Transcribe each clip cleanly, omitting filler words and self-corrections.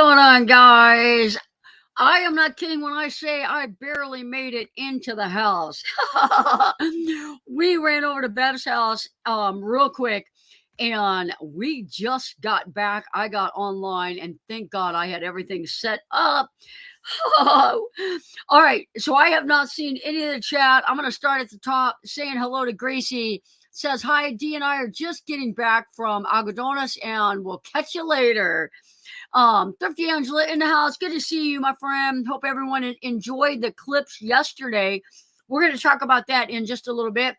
going on, guys? I am not kidding when I say I barely made it into the house. We ran over to Bev's house real quick, and we just got back. I got online, and thank God I had everything set up. All right, so I have not seen any of the chat. I'm going to start at the top saying hello to Gracie. Says, hi, D and I are just getting back from Algodones, and we'll catch you later. Thrifty Angela in the house. Good to see you, my friend. Hope everyone enjoyed the clips yesterday. We're going to talk about that in just a little bit.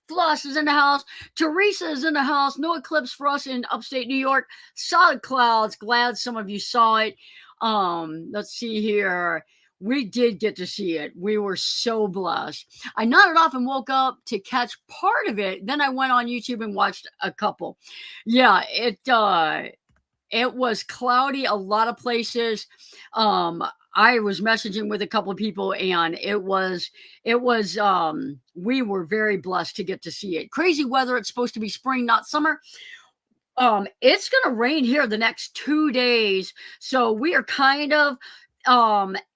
Floss is in the house. Teresa is in the house. No eclipse for us in upstate New York. Solid clouds. Glad some of you saw it. Let's see here. We did get to see it. We were so blessed. I nodded off and woke up to catch part of it. Then I went on YouTube and watched a couple. Yeah, it was cloudy a lot of places. I was messaging with a couple of people, and we were very blessed to get to see it. Crazy weather. It's supposed to be spring, not summer. It's going to rain here the next 2 days. So we are kind of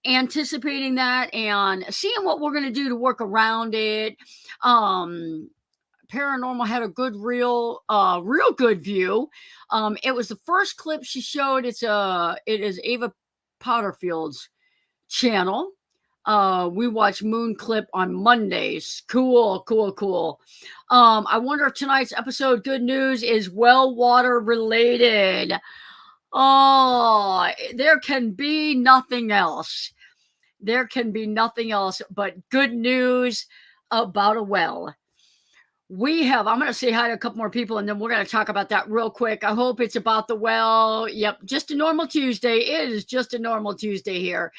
anticipating that and seeing what we're going to do to work around it. Paranormal had a good, real good view. It was the first clip she showed. It is Ava Potterfield's channel. We watch Moon Clip on Mondays. Cool. I wonder if tonight's episode, good news, is well water related. Oh, there can be nothing else. There can be nothing else but good news about a well. I'm going to say hi to a couple more people, and then we're going to talk about that real quick. I hope it's about the well. Yep, just a normal Tuesday. It is just a normal Tuesday here.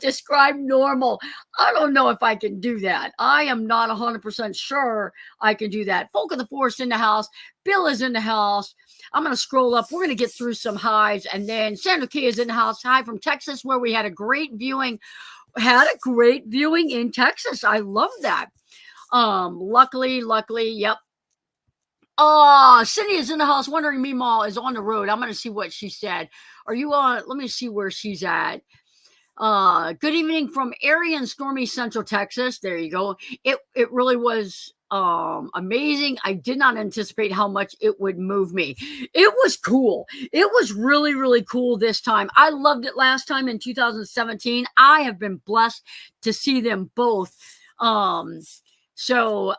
Describe normal. I don't know if I can do that. I am not 100% sure I can do that. Folk of the Forest in the house. Bill is in the house. I'm going to scroll up. We're going to get through some highs, and then Sandra Kay is in the house. Hi from Texas, where we had a great viewing. In Texas. I love that. Luckily, yep. Cindy is in the house wondering Meemaw is on the road. I'm going to see what she said. Are you on? Let me see where she's at. Good evening from airy and stormy Central Texas. There you go. It really was amazing. I did not anticipate how much it would move me. It was cool. It was really, really cool this time. I loved it last time in 2017. I have been blessed to see them both. So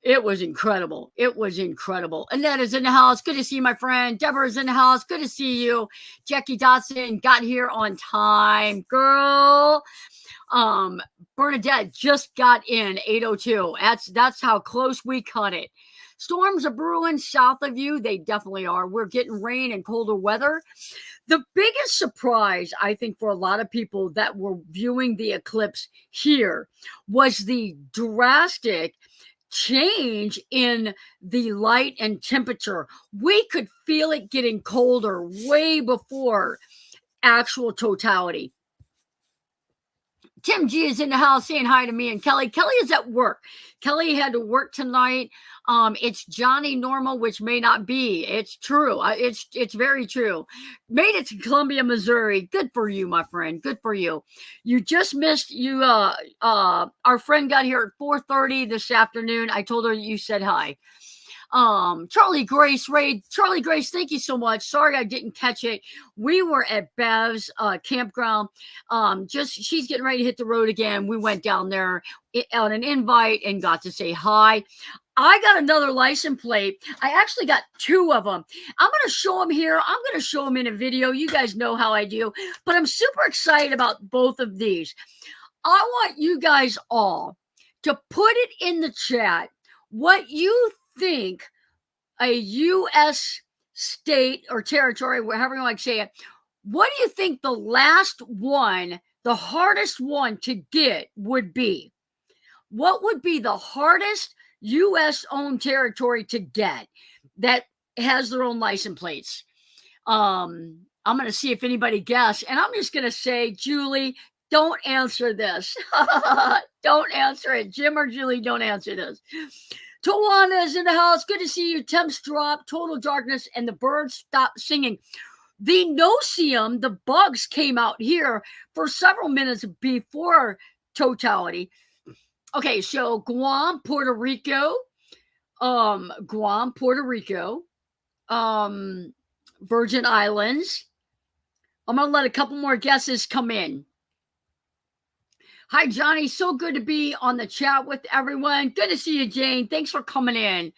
it was incredible. Annette is in the house. Good to see you, my friend. Deborah is in the house. Good to see you. Jackie Dotson got here on time. Girl. Bernadette just got in 8:02. That's how close we cut it. Storms are brewing south of you. They definitely are. We're getting rain and colder weather. The biggest surprise, I think, for a lot of people that were viewing the eclipse here was the drastic change in the light and temperature. We could feel it getting colder way before actual totality. Tim G is in the house saying hi to me and Kelly. Kelly is at work. Kelly had to work tonight. It's Jonnie normal, which may not be. It's true. It's very true. Made it to Columbia, Missouri. Good for you, my friend. Good for you. You just missed you. Our friend got here at 4:30 this afternoon. I told her you said hi. Charlie Grace, thank you so much. Sorry I didn't catch it. We were at Bev's campground. She's getting ready to hit the road again. We went down there on an invite and got to say hi. I got another license plate. I actually got 2 of them. I'm going to show them here. I'm going to show them in a video. You guys know how I do, but I'm super excited about both of these. I want you guys all to put it in the chat what you think a U.S. state or territory, however you like to say it, what do you think the last one, the hardest one to get would be? What would be the hardest U.S.-owned territory to get that has their own license plates? I'm going to see if anybody guessed, and I'm just going to say, Julie, don't answer this. Don't answer it. Jim or Julie, don't answer this. Tawana is in the house. Good to see you. Temps drop, total darkness, and the birds stop singing. The no-see-um, the bugs came out here for several minutes before totality. Okay, so Guam, Puerto Rico, Virgin Islands. I'm gonna let a couple more guesses come in. Hi, Jonnie. So good to be on the chat with everyone. Good to see you, Jane. Thanks for coming in.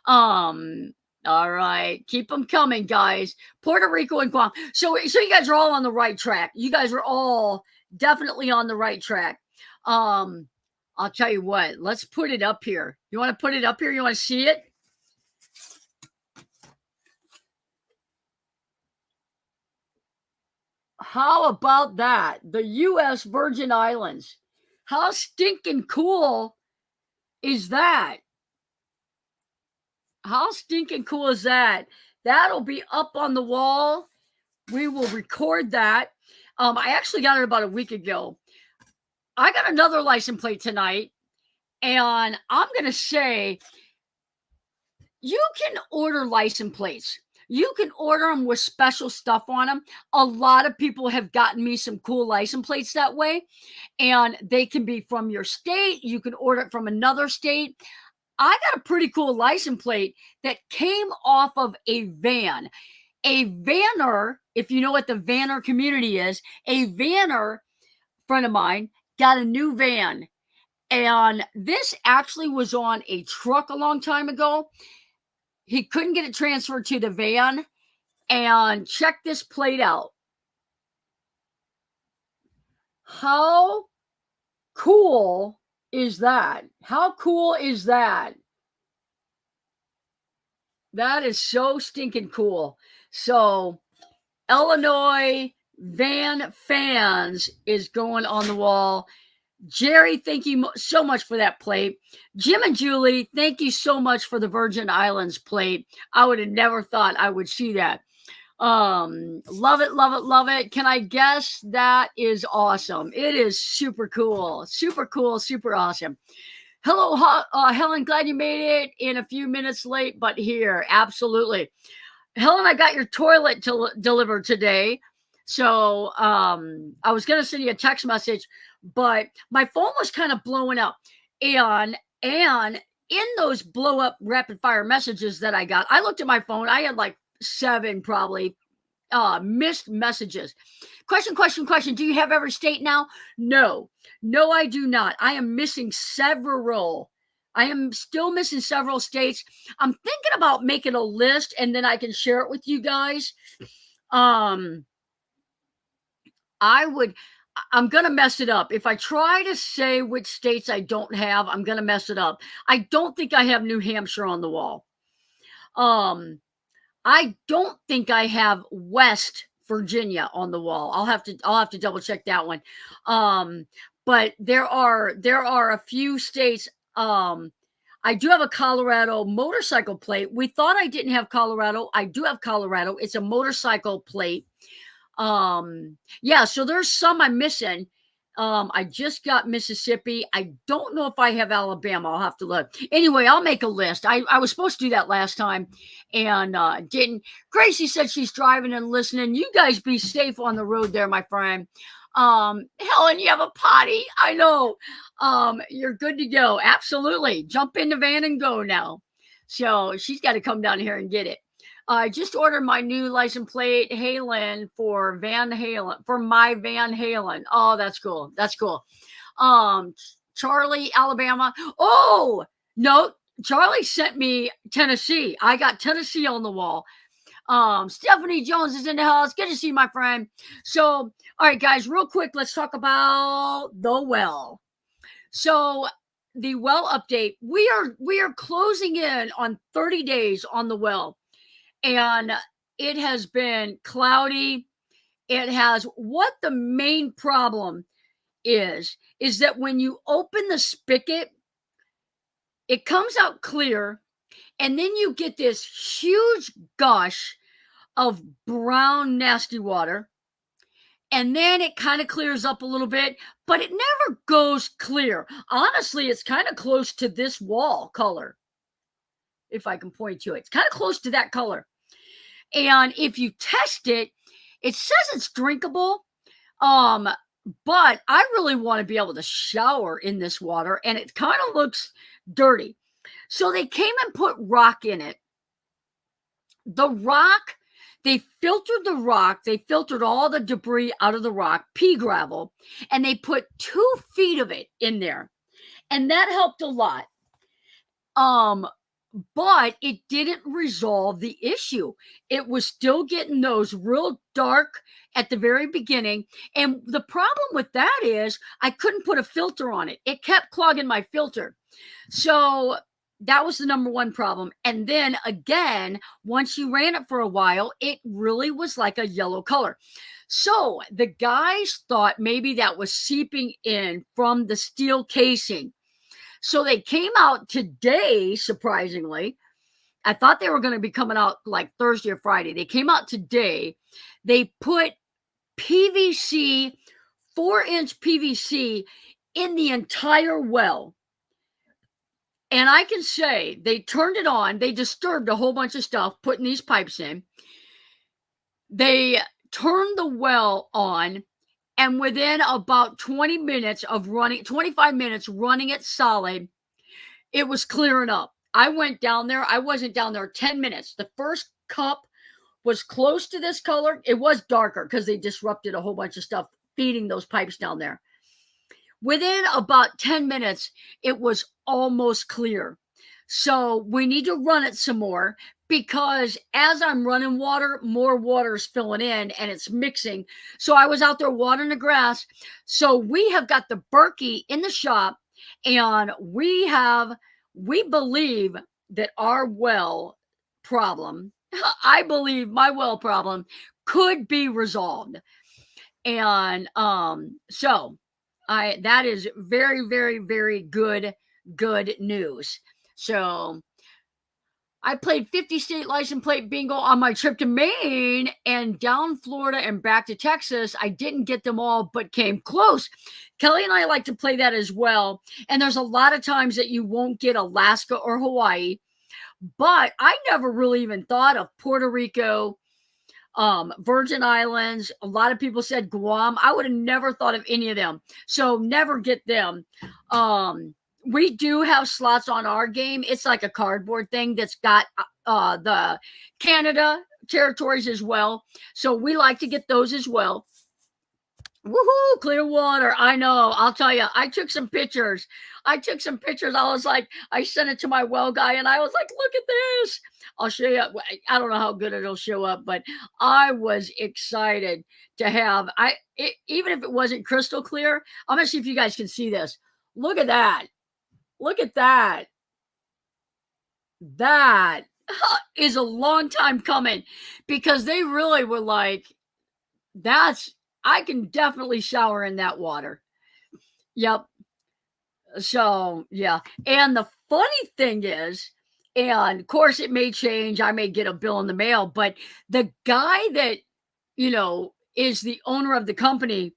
All right. Keep them coming, guys. Puerto Rico and Guam. So you guys are all on the right track. You guys are all definitely on the right track. I'll tell you what. Let's put it up here. You want to put it up here? You want to see it? How about that? The U.S. Virgin Islands. How stinking cool is that? How stinking cool is that? That'll be up on the wall. We will record that. I actually got it about a week ago. I got another license plate tonight, and I'm going to say you can order license plates. You can order them with special stuff on them. A lot of people have gotten me some cool license plates that way, and they can be from your state. You can order it from another state. I got a pretty cool license plate that came off of a van. A vanner, if you know what the vanner community is, a vanner friend of mine got a new van. And this actually was on a truck a long time ago. He couldn't get it transferred to the van. And check this plate out. How cool is that? How cool is that? That is so stinking cool. So, Illinois Van Fans is going on the wall. Jerry, thank you so much for that plate. Jim and Julie, thank you so much for the Virgin Islands plate. I would have never thought I would see that. Love it, love it, love it. Can I guess? That is awesome. It is super cool, super awesome. Hello, Helen. Glad you made it in a few minutes late, but here, absolutely. Helen, I got your toilet delivered today. So I was going to send you a text message, but my phone was kind of blowing up. And in those blow up rapid fire messages that I got, I looked at my phone. I had like 7 probably missed messages. Question. Do you have every state now? No, I do not. I am missing several. I am still missing several states. I'm thinking about making a list and then I can share it with you guys. I'm going to mess it up. If I try to say which states I don't have, I'm going to mess it up. I don't think I have New Hampshire on the wall. I don't think I have West Virginia on the wall. I'll have to double check that one. But there are a few states. I do have a Colorado motorcycle plate. We thought I didn't have Colorado. I do have Colorado. It's a motorcycle plate. Yeah, so there's some I'm missing. I just got Mississippi. I don't know if I have Alabama. I'll have to look. Anyway, I'll make a list. I was supposed to do that last time and didn't. Gracie said she's driving and listening. You guys be safe on the road there, my friend. Helen, you have a potty? I know. You're good to go. Absolutely. Jump in the van and go now. So she's got to come down here and get it. I just ordered my new license plate, Halen, for my Van Halen. Oh, that's cool. Charlie, Alabama. Oh, no, Charlie sent me Tennessee. I got Tennessee on the wall. Stephanie Jones is in the house. Good to see you, my friend. So, all right, guys, real quick, let's talk about the well. So, the well update. We are closing in on 30 days on the well. And it has been cloudy. What the main problem is that when you open the spigot, it comes out clear, and then you get this huge gush of brown, nasty water. And then it kind of clears up a little bit, but it never goes clear. Honestly, it's kind of close to this wall color. If I can point to it, it's kind of close to that color. And if you test it, It says it's drinkable. But I really want to be able to shower in this water, and it kind of looks dirty. So they came and put rock in it. The rock, they filtered the rock, they filtered all the debris out of the rock, pea gravel, and they put 2 feet of it in there. And that helped a lot. But it didn't resolve the issue. It was still getting those real dark at the very beginning. And the problem with that is I couldn't put a filter on it. It kept clogging my filter. So that was the number one problem. And then again, once you ran it for a while, it really was like a yellow color. So the guys thought maybe that was seeping in from the steel casing. So they came out today, surprisingly. I thought they were going to be coming out like Thursday or Friday. They came out today. They put PVC, 4-inch PVC in the entire well. And I can say they turned it on. They disturbed a whole bunch of stuff, putting these pipes in. They turned the well on. And within about 20 minutes of running, 25 minutes running it solid, it was clearing up. I went down there. I wasn't down there 10 minutes. The first cup was close to this color. It was darker because they disrupted a whole bunch of stuff feeding those pipes down there. Within about 10 minutes, it was almost clear. So we need to run it some more, because as I'm running water, more water is filling in and it's mixing. So I was out there watering the grass. So we have got the Berkey in the shop, and we believe that our well problem, I believe my well problem could be resolved. And so that is very, very, very good news. So I played 50 state license plate bingo on my trip to Maine and down Florida and back to Texas. I didn't get them all, but came close. Kelly and I like to play that as well. And there's a lot of times that you won't get Alaska or Hawaii, but I never really even thought of Puerto Rico, Virgin Islands. A lot of people said Guam. I would have never thought of any of them. So never get them. We do have slots on our game. It's like a cardboard thing that's got the Canada territories as well. So we like to get those as well. Woohoo, clear water. I know. I'll tell you, I took some pictures. I was like, I sent it to my well guy and I was like, look at this. I'll show you. I don't know how good it'll show up, but I was excited to have, even if it wasn't crystal clear. I'm going to see if you guys can see this. Look at that. Look at that. That is a long time coming, because they really were like, I can definitely shower in that water. Yep. So, yeah. And the funny thing is, and of course it may change, I may get a bill in the mail, but the guy that, is the owner of the company,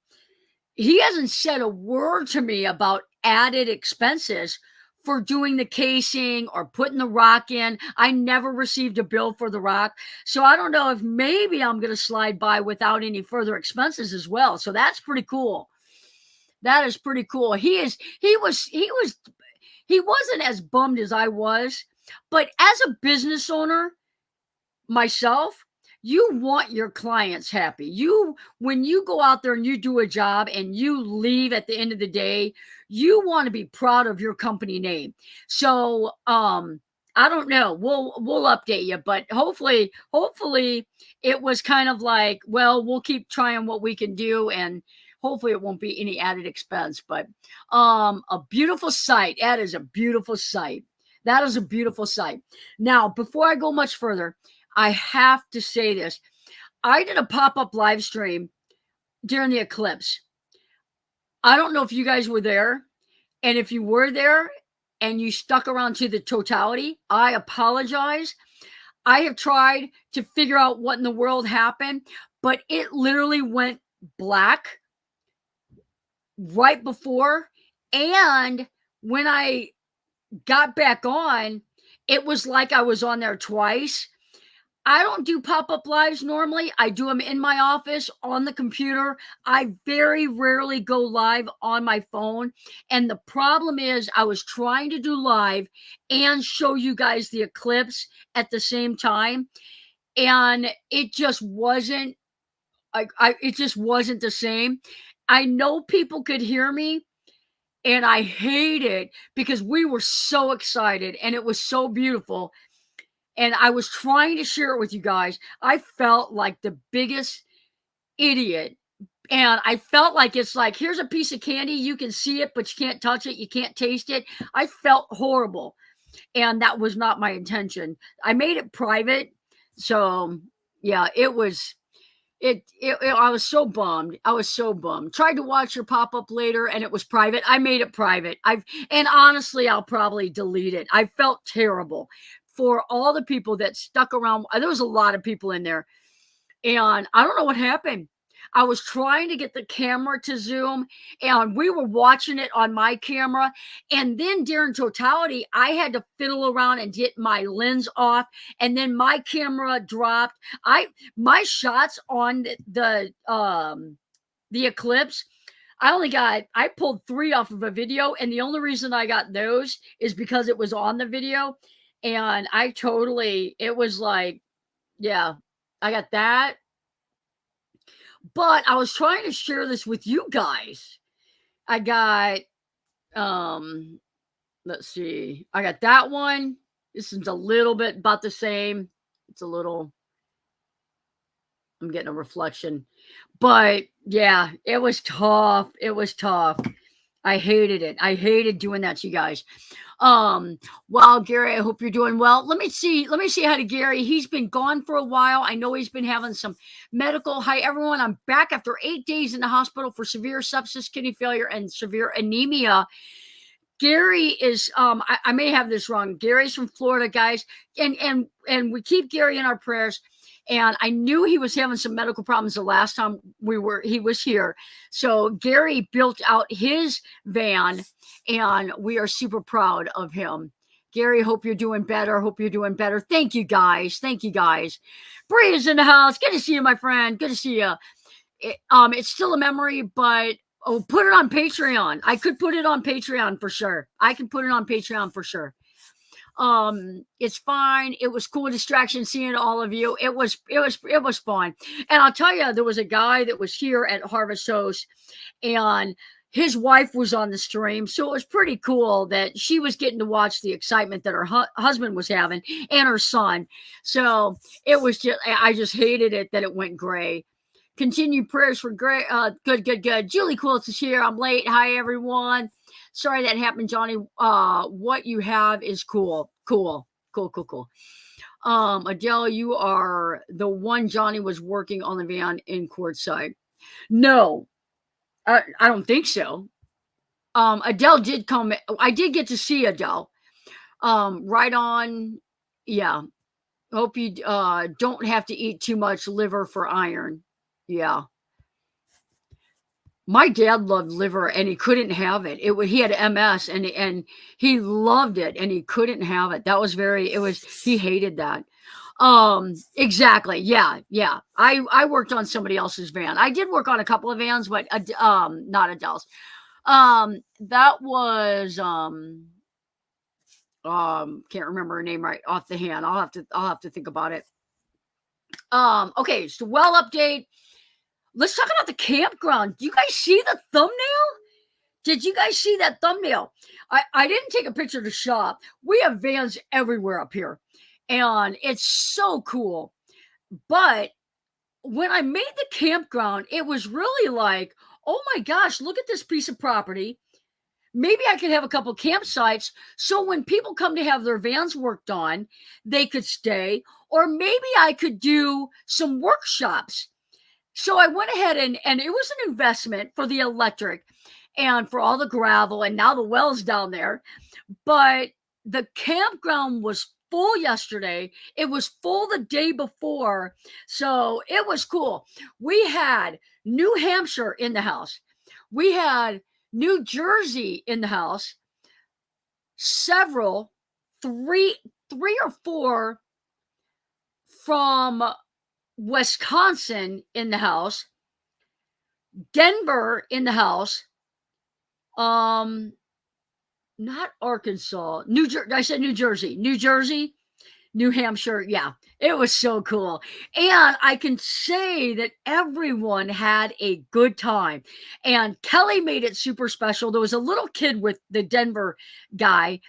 he hasn't said a word to me about added expenses for doing the casing or putting the rock in. I never received a bill for the rock. So I don't know if maybe I'm going to slide by without any further expenses as well. So that's pretty cool. That is pretty cool. He wasn't as bummed as I was, but as a business owner myself, you want your clients happy. When you go out there and you do a job and you leave at the end of the day, you want to be proud of your company name. So, I don't know. We'll update you, but hopefully it was kind of like, well, we'll keep trying what we can do, and hopefully it won't be any added expense. But a beautiful sight. That is a beautiful sight. That is a beautiful sight. Now, before I go much further, I have to say this. I did a pop-up live stream during the eclipse. I don't know if you guys were there. And if you were there and you stuck around to the totality, I apologize. I have tried to figure out what in the world happened, but it literally went black right before. And when I got back on, it was like I was on there twice. I don't do pop-up lives normally. I do them in my office on the computer. I very rarely go live on my phone. And the problem is I was trying to do live and show you guys the eclipse at the same time. And it just wasn't it just wasn't the same. I know people could hear me, and I hate it because we were so excited and it was so beautiful. And I was trying to share it with you guys. I felt like the biggest idiot. And I felt like it's like, here's a piece of candy. You can see it, but you can't touch it. You can't taste it. I felt horrible. And that was not my intention. I made it private. So, yeah, it was. I was so bummed. I was so bummed. Tried to watch your pop up later and it was private. I made it private. And honestly, I'll probably delete it. I felt terrible for all the people that stuck around. There was a lot of people in there, and I don't know what happened. I was trying to get the camera to zoom, and we were watching it on my camera. And then during totality, I had to fiddle around and get my lens off, and then my camera dropped. My shots on the Eclipse, I pulled 3 off of a video, and the only reason I got those is because it was on the video. And it was like, yeah, I got that. But I was trying to share this with you guys. I got, let's see, I got that one. This is a little bit about the same. It's a little, I'm getting a reflection. But yeah, it was tough. It was tough. I hated it. I hated doing that to you guys. Well, Gary, I hope you're doing well. Let me see how to Gary. He's been gone for a while. I know he's been having some medical. Hi, everyone. I'm back after 8 days in the hospital for severe sepsis, kidney failure, and severe anemia. Gary is, I may have this wrong. Gary's from Florida, guys. And we keep Gary in our prayers. And I knew he was having some medical problems the last time he was here. So Gary built out his van, and we are super proud of him. Gary, hope you're doing better. Hope you're doing better. Thank you, guys. Thank you, guys. Bree is in the house. Good to see you, my friend. Good to see you. It's still a memory, but put it on Patreon. I could put it on Patreon for sure. I can put it on Patreon for sure. It's fine. It was cool distraction seeing all of you. It was fun. And I'll tell you, there was a guy that was here at Harvest Host, and his wife was on the stream. So it was pretty cool that she was getting to watch the excitement that her husband was having and her son. So it was I just hated it that it went gray. Continue prayers for gray. Good. Julie Quilts is here. I'm late. Hi, everyone. Sorry that happened, Jonnie. What you have is cool. Adele, you are the one Jonnie was working on the van in Quartzsite. No, I don't think so. Adele did come. I did get to see Adele. Right on. Yeah. Hope you don't have to eat too much liver for iron. Yeah. My dad loved liver and he couldn't have it. He had MS and he loved it and he couldn't have it. He hated that. Exactly. Yeah. I worked on somebody else's van. I did work on a couple of vans, but not Adele's. That was can't remember her name right off the hand. I'll have to think about it. Okay, so update. Let's talk about the campground. Do you guys see the thumbnail? Did you guys see that thumbnail? I didn't take a picture to shop. We have vans everywhere up here, and it's so cool. But when I made the campground, it was really like, oh my gosh, look at this piece of property. Maybe I could have a couple campsites so when people come to have their vans worked on, they could stay. Or maybe I could do some workshops. So I went ahead and it was an investment for the electric and for all the gravel and now the wells down there. But the campground was full yesterday. It was full the day before. So it was cool. We had New Hampshire in the house. We had New Jersey in the house. Three or four from Wisconsin in the house, Denver in the house, not Arkansas, New Jersey. I said New Jersey, New Hampshire. Yeah, it was so cool. And I can say that everyone had a good time. And Kelly made it super special. There was a little kid with the Denver guy,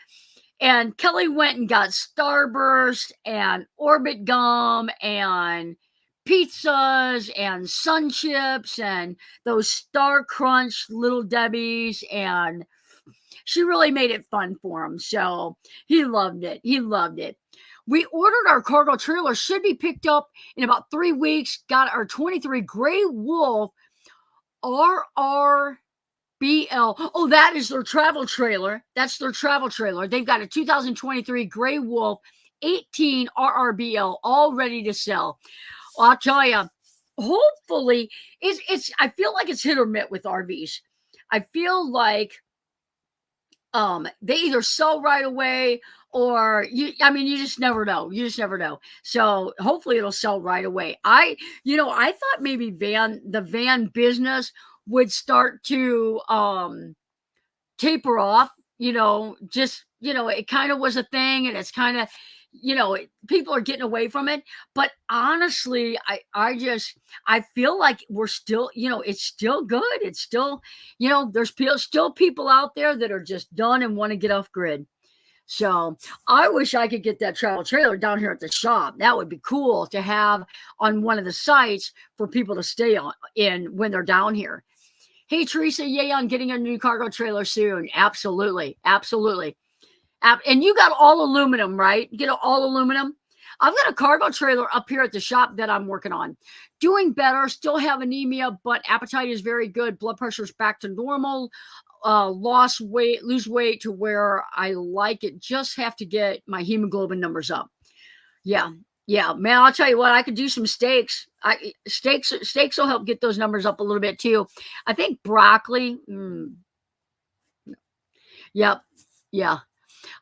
and Kelly went and got Starburst and Orbit Gum and pizzas and Sun Chips and those Star Crunch Little Debbies, and she really made it fun for him. So he loved it. He loved it. We ordered our cargo trailer, should be picked up in about 3 weeks. Got our 23 Gray Wolf RRBL. Oh, that is their travel trailer. That's their travel trailer. They've got a 2023 Gray Wolf 18 RRBL all ready to sell. Well, I'll tell you, hopefully, I feel like it's hit or miss with RVs. I feel like they either sell right away, or you just never know. You just never know. So hopefully it'll sell right away. I thought maybe the van business would start to taper off. It kind of was a thing, and it's kind of, people are getting away from it. But honestly, I feel like we're still, it's still good. It's still, there's still people out there that are just done and want to get off grid. So I wish I could get that travel trailer down here at the shop. That would be cool to have on one of the sites for people to stay in when they're down here. Hey, Teresa, yay on getting a new cargo trailer soon. Absolutely. Absolutely. And you got all aluminum, right? You get all aluminum. I've got a cargo trailer up here at the shop that I'm working on. Doing better, still have anemia, but appetite is very good. Blood pressure is back to normal. Lose weight to where I like it. Just have to get my hemoglobin numbers up. Yeah, man, I'll tell you what, I could do some steaks. Steaks will help get those numbers up a little bit too. I think broccoli. Yep. Yeah.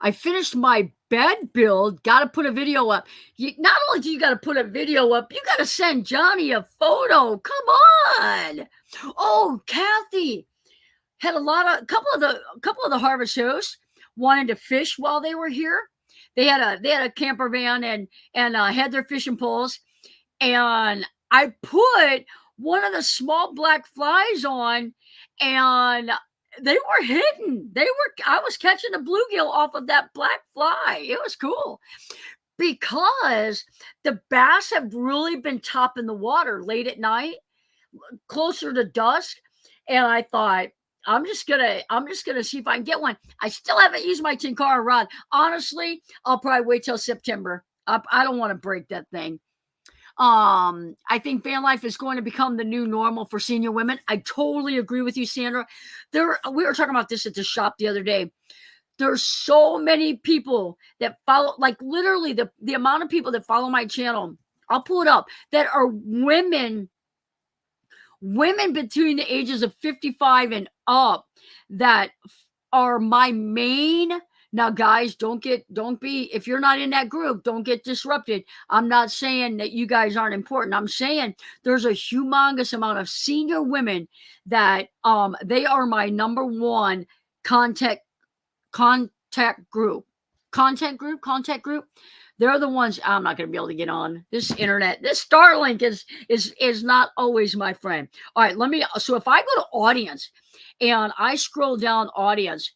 I finished my bed build. Got to put a video up. Not only do you got to put a video up, you got to send Jonnie a photo. Come on. Oh, Kathy had a couple of the harvest hosts wanted to fish while they were here. They had a camper van and had their fishing poles, and I put one of the small black flies on, and they were hidden. I was catching a bluegill off of that black fly. It was cool because the bass have really been topping the water late at night, closer to dusk. And I thought, I'm just gonna see if I can get one. I still haven't used my Tenkara rod. Honestly, I'll probably wait till September. I don't want to break that thing. I think van life is going to become the new normal for senior women. I totally agree with you, Sandra. We were talking about this at the shop the other day. There's so many people that follow, like literally the amount of people that follow my channel, I'll pull it up, that are women between the ages of 55 and up that are my main. Now, guys, if you're not in that group, don't get disrupted. I'm not saying that you guys aren't important. I'm saying there's a humongous amount of senior women that they are my number one contact group. Content group. They're the ones I'm not going to be able to get on this internet. This Starlink is not always my friend. All right, so if I go to audience and I scroll down audience,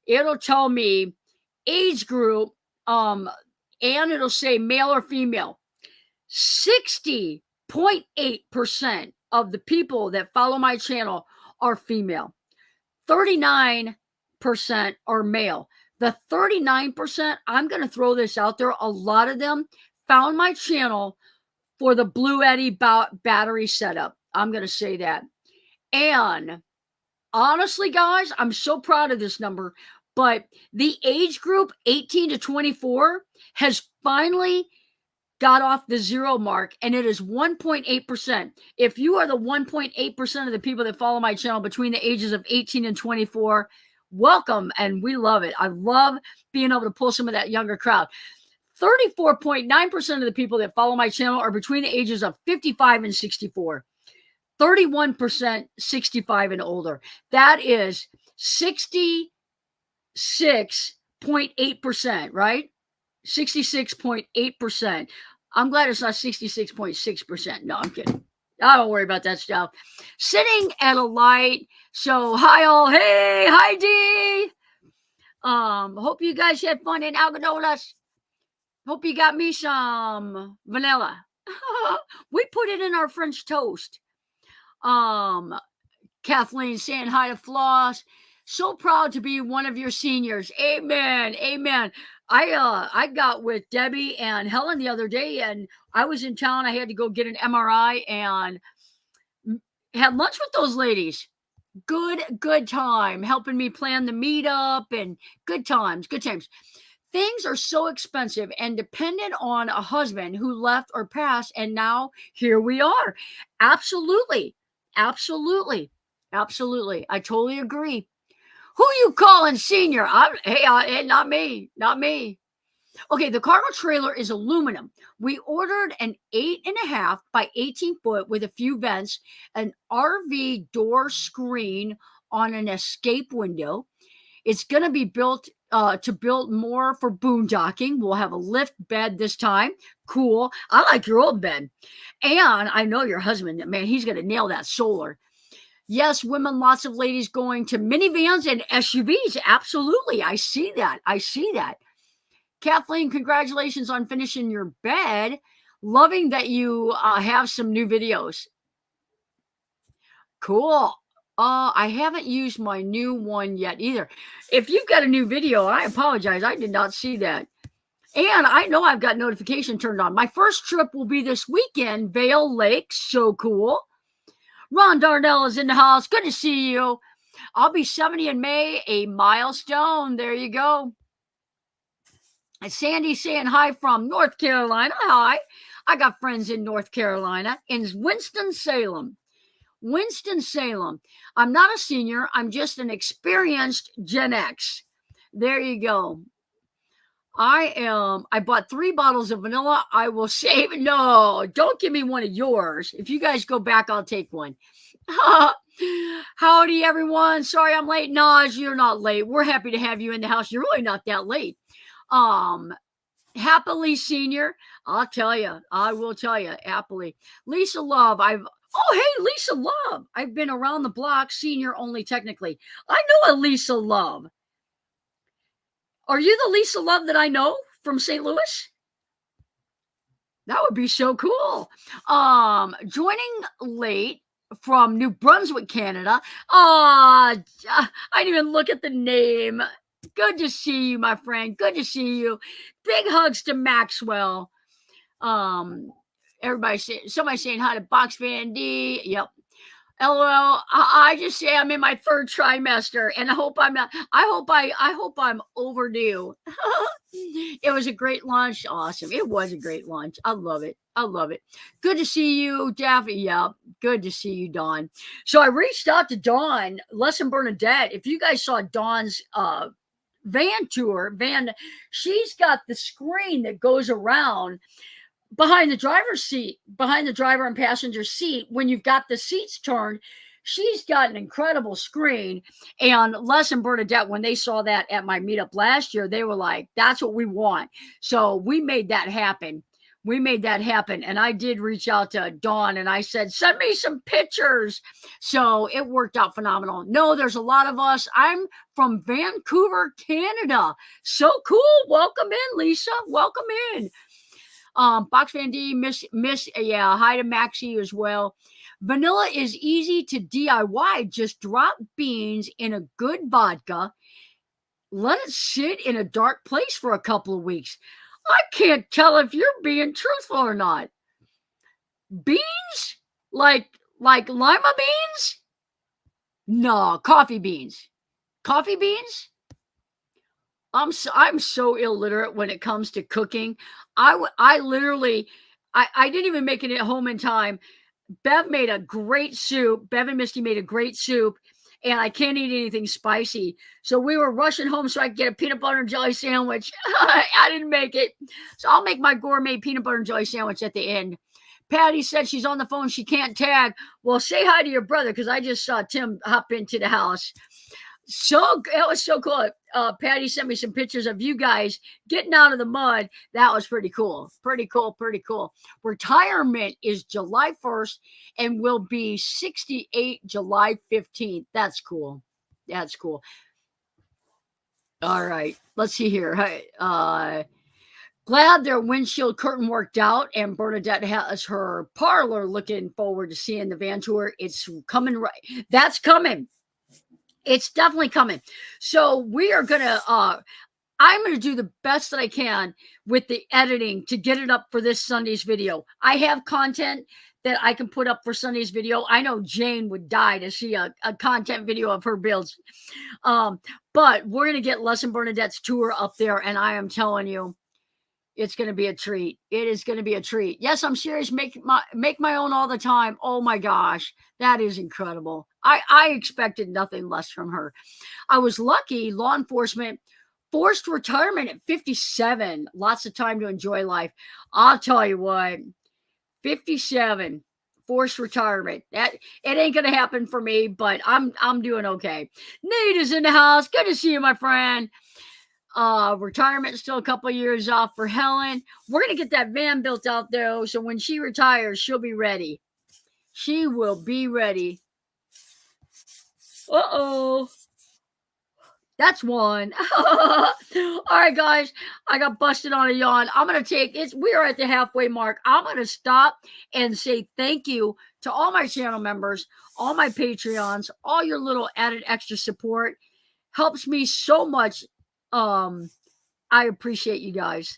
it'll tell me age group, and it'll say male or female. 60.8% of the people that follow my channel are female. 39% are male. The 39%, I'm going to throw this out there, a lot of them found my channel for the Blue Eddy battery setup. I'm going to say that. And honestly, guys, I'm so proud of this number. But the age group 18 to 24 has finally got off the 0 mark, and it is 1.8%. If you are the 1.8% of the people that follow my channel between the ages of 18 and 24, welcome, and we love it. I love being able to pull some of that younger crowd. 34.9% of the people that follow my channel are between the ages of 55 and 64. 31% 65 and older. That is 66.8%, right? 66.8%. I'm glad it's not 66.6%. No, I'm kidding. I don't worry about that stuff. Sitting at a light. So hi all. Hey, hi D. Hope you guys had fun in Algodolas. Hope you got me some vanilla. We put it in our French toast. Kathleen saying hi to Floss. So proud to be one of your seniors. Amen. Amen. I got with Debbie and Helen the other day, and I was in town. I had to go get an MRI and had lunch with those ladies. Good time, helping me plan the meetup, and good times. Things are so expensive and dependent on a husband who left or passed, and now here we are. Absolutely. I totally agree. Who you calling senior? Not me. Okay, the cargo trailer is aluminum. We ordered an 8.5 by 18 foot with a few vents, an RV door screen on an escape window. It's going to be built to build more for boondocking. We'll have a lift bed this time. Cool. I like your old bed. And I know your husband, man, he's going to nail that solar. Yes, women, lots of ladies going to minivans and SUVs. Absolutely. I see that. Kathleen, congratulations on finishing your bed. Loving that you have some new videos. Cool. I haven't used my new one yet either. If you've got a new video, I apologize. I did not see that. And I know I've got notification turned on. My first trip will be this weekend, Vail Lake. So cool. Ron Darnell is in the house. Good to see you. I'll be 70 in May, a milestone. There you go. And Sandy saying hi from North Carolina. Hi. I got friends in North Carolina, in Winston-Salem. I'm not a senior. I'm just an experienced Gen X. There you go. I bought 3 bottles of vanilla. I will save. No, don't give me one of yours. If you guys go back, I'll take one. Howdy, everyone. Sorry I'm late. No, you're not late. We're happy to have you in the house. You're really not that late. Happily senior. I will tell you, happily. Lisa Love. Oh, hey, Lisa Love. I've been around the block, senior only technically. I know a Lisa Love. Are you the Lisa Love that I know from St. Louis? That would be so cool. Joining late from New Brunswick, Canada. I didn't even look at the name. Good to see you, my friend. Good to see you. Big hugs to Maxwell. Somebody saying hi to Box Van D. Yep. LOL. I just say I'm in my 3rd trimester, and I hope I'm not. I hope I'm overdue. It was a great lunch. Awesome. It was a great lunch. I love it. Good to see you, Daffy. Yeah. Good to see you, Dawn. So I reached out to Dawn, Les and Bernadette. If you guys saw Dawn's van tour, she's got the screen that goes around behind the driver and passenger seat. When you've got the seats turned, she's got an incredible screen. And Les and Bernadette, when they saw that at my meetup last year, they were like, that's what we want. So we made that happen. And I did reach out to Dawn and I said, send me some pictures. So it worked out phenomenal. No, there's a lot of us. I'm from Vancouver, Canada. So cool. Welcome in, Lisa. Welcome in. Box Van D, Miss, hi to Maxie as well. Vanilla is easy to DIY. Just drop beans in a good vodka. Let it sit in a dark place for a couple of weeks. I can't tell if you're being truthful or not. Beans? Like lima beans? No, coffee beans. Coffee beans? I'm so illiterate when it comes to cooking. I literally didn't even make it at home in time. Bev made a great soup. Bev and Misty made a great soup. and I can't eat anything spicy. So we were rushing home so I could get a peanut butter and jelly sandwich. I didn't make it. So I'll make my gourmet peanut butter and jelly sandwich at the end. Patty said she's on the phone. She can't tag. Well, say hi to your brother because I just saw Tim hop into the house. So it was so cool. Patty sent me some pictures of you guys getting out of the mud. That was pretty cool. Pretty cool. Pretty cool. Retirement is July 1st and will be 68 July 15th. That's cool. That's cool. All right. Let's see here. Glad their windshield curtain worked out, and Bernadette has her parlor looking forward to seeing the van tour. It's coming right. That's coming. It's definitely coming. So we are going to, I'm going to do the best that I can with the editing to get it up for this Sunday's video. I have content that I can put up for Sunday's video. I know Jane would die to see a content video of her builds. But we're going to get Les and Bernadette's tour up there, and I am telling you, it's going to be a treat. It is going to be a treat. Yes, I'm serious. Make my own all the time. Oh my gosh, that is incredible. I expected nothing less from her. I was lucky. Law enforcement, forced retirement at 57. Lots of time to enjoy life. I'll tell you what, 57, forced retirement. That it ain't gonna happen for me, but I'm doing okay. Nate is in the house. Good to see you, my friend. Retirement still a couple years off for Helen. We're gonna get that van built out though, so when she retires, she'll be ready. She will be ready. Uh-oh. That's one. All right, guys. I got busted on a yawn. I'm going to take it. We are at the halfway mark. I'm going to stop and say thank you to all my channel members, all my Patreons, all your little added extra support. Helps me so much. I appreciate you guys.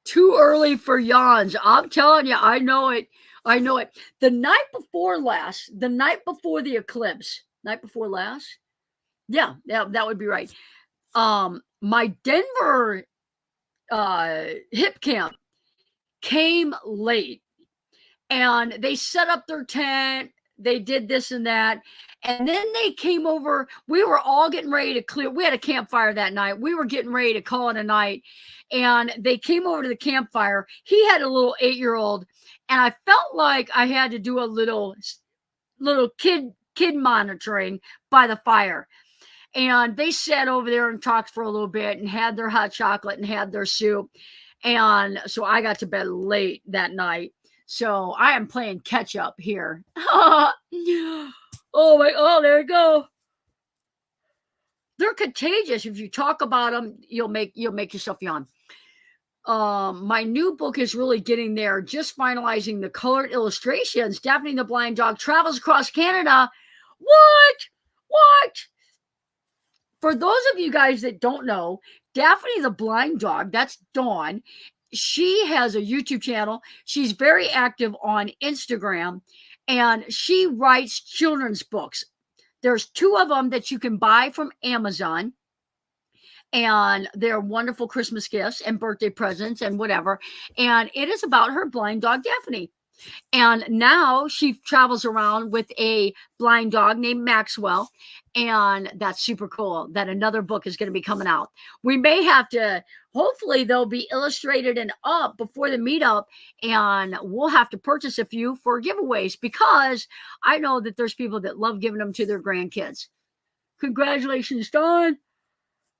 Too early for yawns. I'm telling you, I know it. I know it. The night before the eclipse, night before last. Yeah, that would be right. My Denver hip camp came late, and they set up their tent. They did this and that. And then they came over. We were all getting ready to clear. We had a campfire that night. We were getting ready to call it a night. And they came over to the campfire. He had a little 8-year-old. And I felt like I had to do a little kid monitoring by the fire. And they sat over there and talked for a little bit and had their hot chocolate and had their soup. And so I got to bed late that night. So I am playing catch up here. Oh, there you go. They're contagious. If you talk about them, you'll make yourself yawn. My new book is really getting there. Just finalizing the colored illustrations. Daphne the Blind Dog travels across Canada. What? For those of you guys that don't know, Daphne the Blind Dog, that's Dawn. She has a YouTube channel. She's very active on Instagram, and she writes children's books. There's 2 of them that you can buy from Amazon, and they're wonderful Christmas gifts and birthday presents and whatever. And it is about her blind dog, Daphne. And now she travels around with a blind dog named Maxwell. And that's super cool that another book is going to be coming out. We may have to, hopefully they'll be illustrated and up before the meetup. And we'll have to purchase a few for giveaways because I know that there's people that love giving them to their grandkids. Congratulations, Dawn.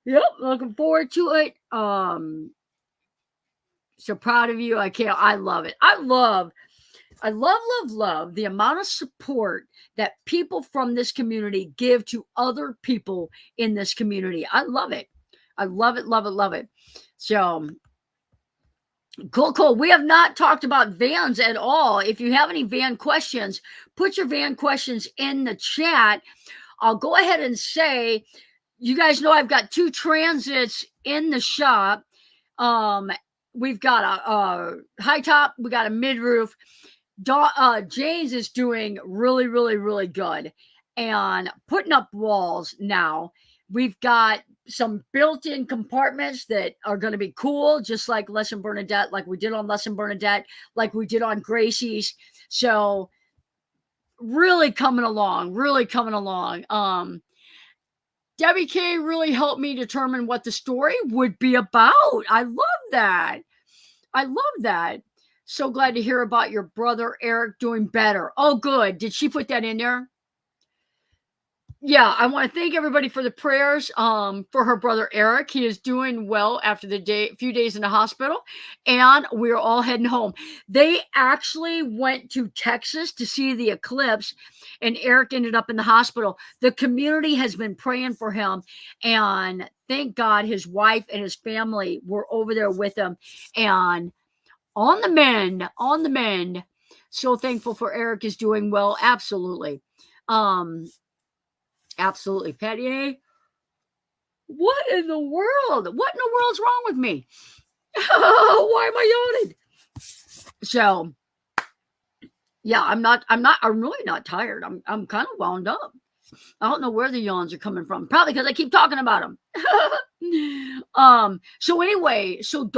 Yep, looking forward to it. So proud of you. I love it. I love the amount of support that people from this community give to other people in this community. I love it. I love it. So Cool. We have not talked about vans at all. If you have any van questions, put your van questions in the chat. I'll go ahead and say, you guys know I've got 2 transits in the shop. We've got a high top, we got a mid roof. James is doing really, really, really good and putting up walls now. We've got some built-in compartments that are going to be cool, just like Lesson Bernadette, like we did on Lesson Bernadette, like we did on Gracie's. So really coming along, really coming along. Debbie K really helped me determine what the story would be about. I love that. I love that. So glad to hear about your brother Eric doing better. Oh, good. Did she put that in there? Yeah, I want to thank everybody for the prayers for her brother Eric. He is doing well after the few days in the hospital, and we're all heading home. They actually went to Texas to see the eclipse, and Eric ended up in the hospital. The community has been praying for him, and thank God his wife and his family were over there with him, and on the mend, on the mend. So thankful for Eric is doing well. Absolutely. Absolutely. Patty, what in the world? What in the world's wrong with me? Why am I yawning? So, yeah, I'm really not tired. I'm kind of wound up. I don't know where the yawns are coming from. Probably because I keep talking about them. So anyway, so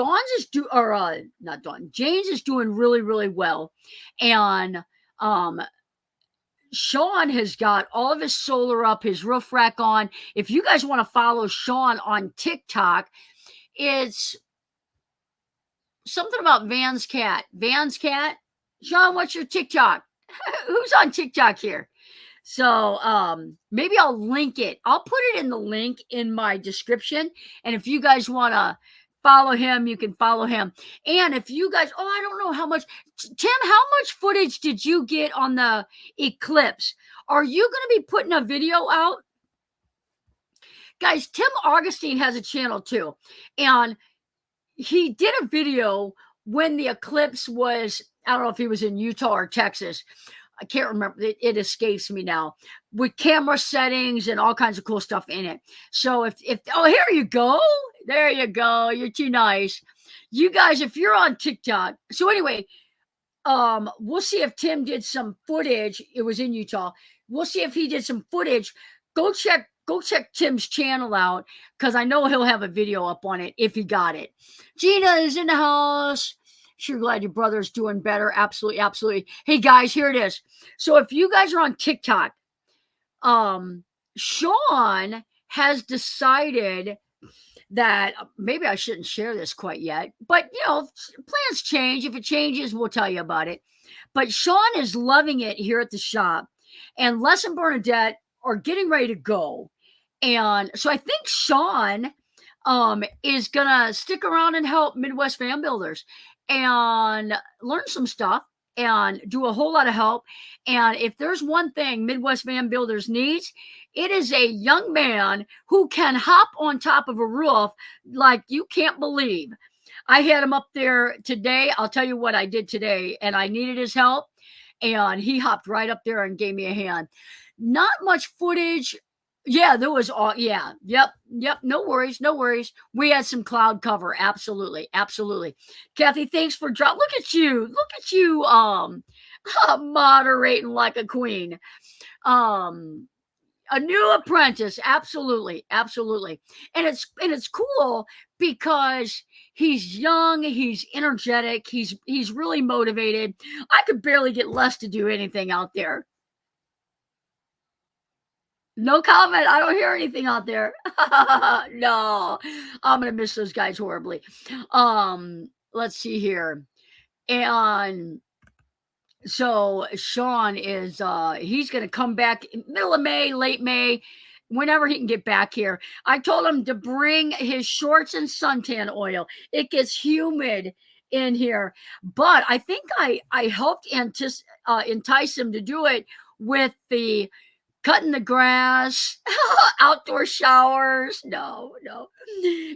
not Dawn, James is doing really, really well. And Sean has got all of his solar up, his roof rack on. If you guys want to follow Sean on TikTok, it's something about Van's Cat. Van's Cat? Sean, what's your TikTok? Who's on TikTok here? So maybe I'll link it. I'll put it in the link in my description. And if you guys want to follow him, you can follow him. And if you guys, I don't know how much, Tim, how much footage did you get on the eclipse? Are you going to be putting a video out? Guys, Tim Augustine has a channel too. And he did a video when the eclipse was, I don't know if he was in Utah or Texas. I can't remember. It escapes me now, with camera settings and all kinds of cool stuff in it. So if here you go. There you go. You're too nice. You guys, if you're on TikTok. So anyway, we'll see if Tim did some footage. It was in Utah. We'll see if he did some footage. Go check Tim's channel out, because I know he'll have a video up on it if he got it. Gina is in the house. Sure glad your brother's doing better. Absolutely, absolutely. Hey guys, here it is. So if you guys are on TikTok, Sean has decided that maybe I shouldn't share this quite yet, but plans change. If it changes, we'll tell you about it. But Sean is loving it here at the shop, and Les and Bernadette are getting ready to go. And so I think Sean is gonna stick around and help Midwest Fan Builders and learn some stuff and do a whole lot of help. And if there's one thing Midwest Van Builders needs, it is a young man who can hop on top of a roof like you can't believe. I had him up there today. I'll tell you what I did today, and I needed his help, and he hopped right up there and gave me a hand. Not much footage. Yeah, there was all. Yeah, yep. No worries. We had some cloud cover. Absolutely. Kathy, thanks for drop. Look at you, moderating like a queen. A new apprentice. Absolutely. And it's cool because he's young, he's energetic, he's really motivated. I could barely get Les to do anything out there. No comment. I don't hear anything out there. No, I'm going to miss those guys horribly. Let's see here. And so Sean is, he's going to come back middle of May, late May, whenever he can get back here. I told him to bring his shorts and suntan oil. It gets humid in here, but I think I helped entice him to do it with the cutting the grass, outdoor showers. No.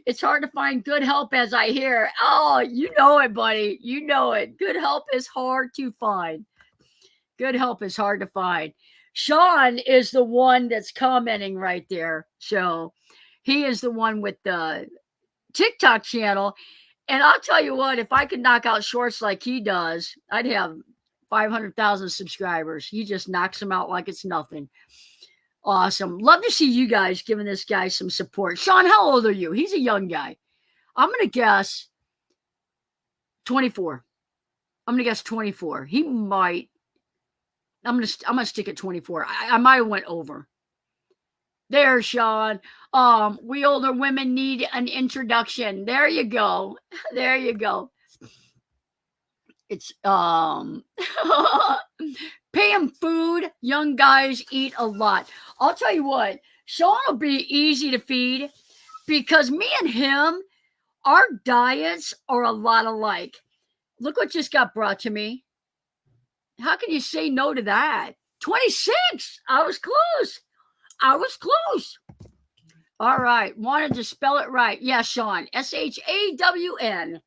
It's hard to find good help, as I hear. Oh, you know it, buddy. You know it. Good help is hard to find. Good help is hard to find. Sean is the one that's commenting right there. So he is the one with the TikTok channel. And I'll tell you what, if I could knock out shorts like he does, I'd have 500,000 subscribers. He just knocks them out like it's nothing. Awesome. Love to see you guys giving this guy some support. Sean, how old are you? He's a young guy. I'm going to guess 24. I'm going to guess 24. He might. I'm gonna stick at 24. I might have went over. There, Sean. We older women need an introduction. There you go. There you go. It's paying food. Young guys eat a lot. I'll tell you what, Sean will be easy to feed because me and him, our diets are a lot alike. Look what just got brought to me. How can you say no to that? 26. I was close. All right. Wanted to spell it right. Yeah, Sean. SHAWN.